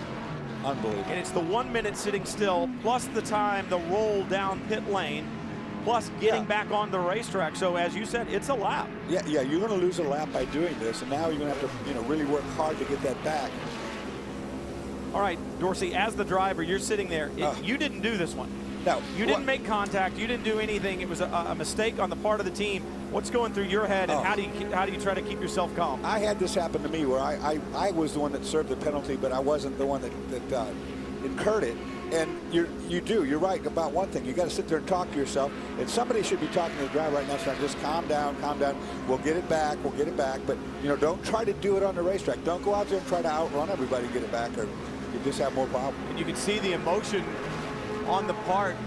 unbelievable. And it's the 1 minute sitting still, plus the time, the roll down pit lane, plus getting back on the racetrack. So as you said, it's a lap. Yeah, you're going to lose a lap by doing this, and now you're going to have to, really work hard to get that back. All right, Dorsey, as the driver, you're sitting there. You didn't do this one. No. You didn't make contact. You didn't do anything. It was a mistake on the part of the team. What's going through your head, and how do you try to keep yourself calm? I had this happen to me where I was the one that served the penalty, but I wasn't the one that incurred it. And you're right about one thing. You got to sit there and talk to yourself. And somebody should be talking to the driver right now, saying, just calm down. We'll get it back. But don't try to do it on the racetrack. Don't go out there and try to outrun everybody to get it back, or you just have more problems. And you can see the emotion on the part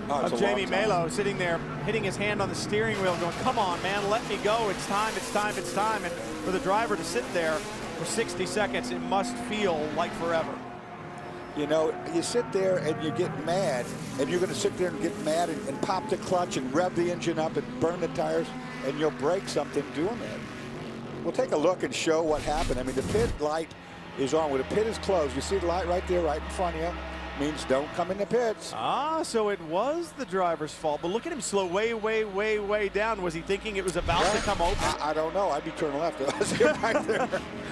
of Jamie Malo, sitting there hitting his hand on the steering wheel going, come on, man, let me go. It's time. And for the driver to sit there for 60 seconds, it must feel like forever. You sit there and you get mad, and you're going to sit there and get mad and pop the clutch and rev the engine up and burn the tires, and you'll break something doing that. We'll take a look and show what happened. I mean, the pit light is on. When the pit is closed, you see the light right there, right in front of you. Means don't come in the pits. So it was the driver's fault. But look at him slow way down. Was he thinking it was about to come open? I don't know. I'd be turning left. I was right there.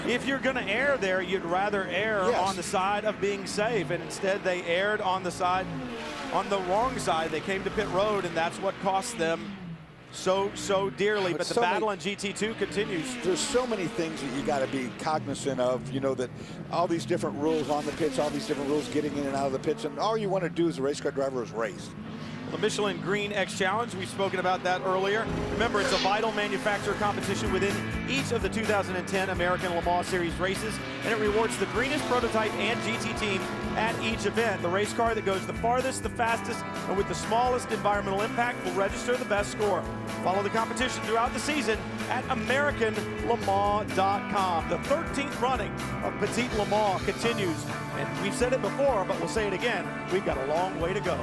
If you're going to err there, you'd rather err on the side of being safe. And instead, they erred on the wrong side. They came to pit road, and that's what cost them so dearly. But the battle in GT2 continues. There's so many things that you got to be cognizant of, that all these different rules on the pits, all these different rules getting in and out of the pits, and all you want to do as a race car driver is race. The Michelin Green X Challenge, we've spoken about that earlier. Remember, it's a vital manufacturer competition within each of the 2010 American Le Mans Series races, and it rewards the greenest prototype and GT team at each event. The race car that goes the farthest, the fastest, and with the smallest environmental impact will register the best score. Follow the competition throughout the season at AmericanLeMans.com. The 13th running of Petit Le Mans continues, and we've said it before, but we'll say it again. We've got a long way to go.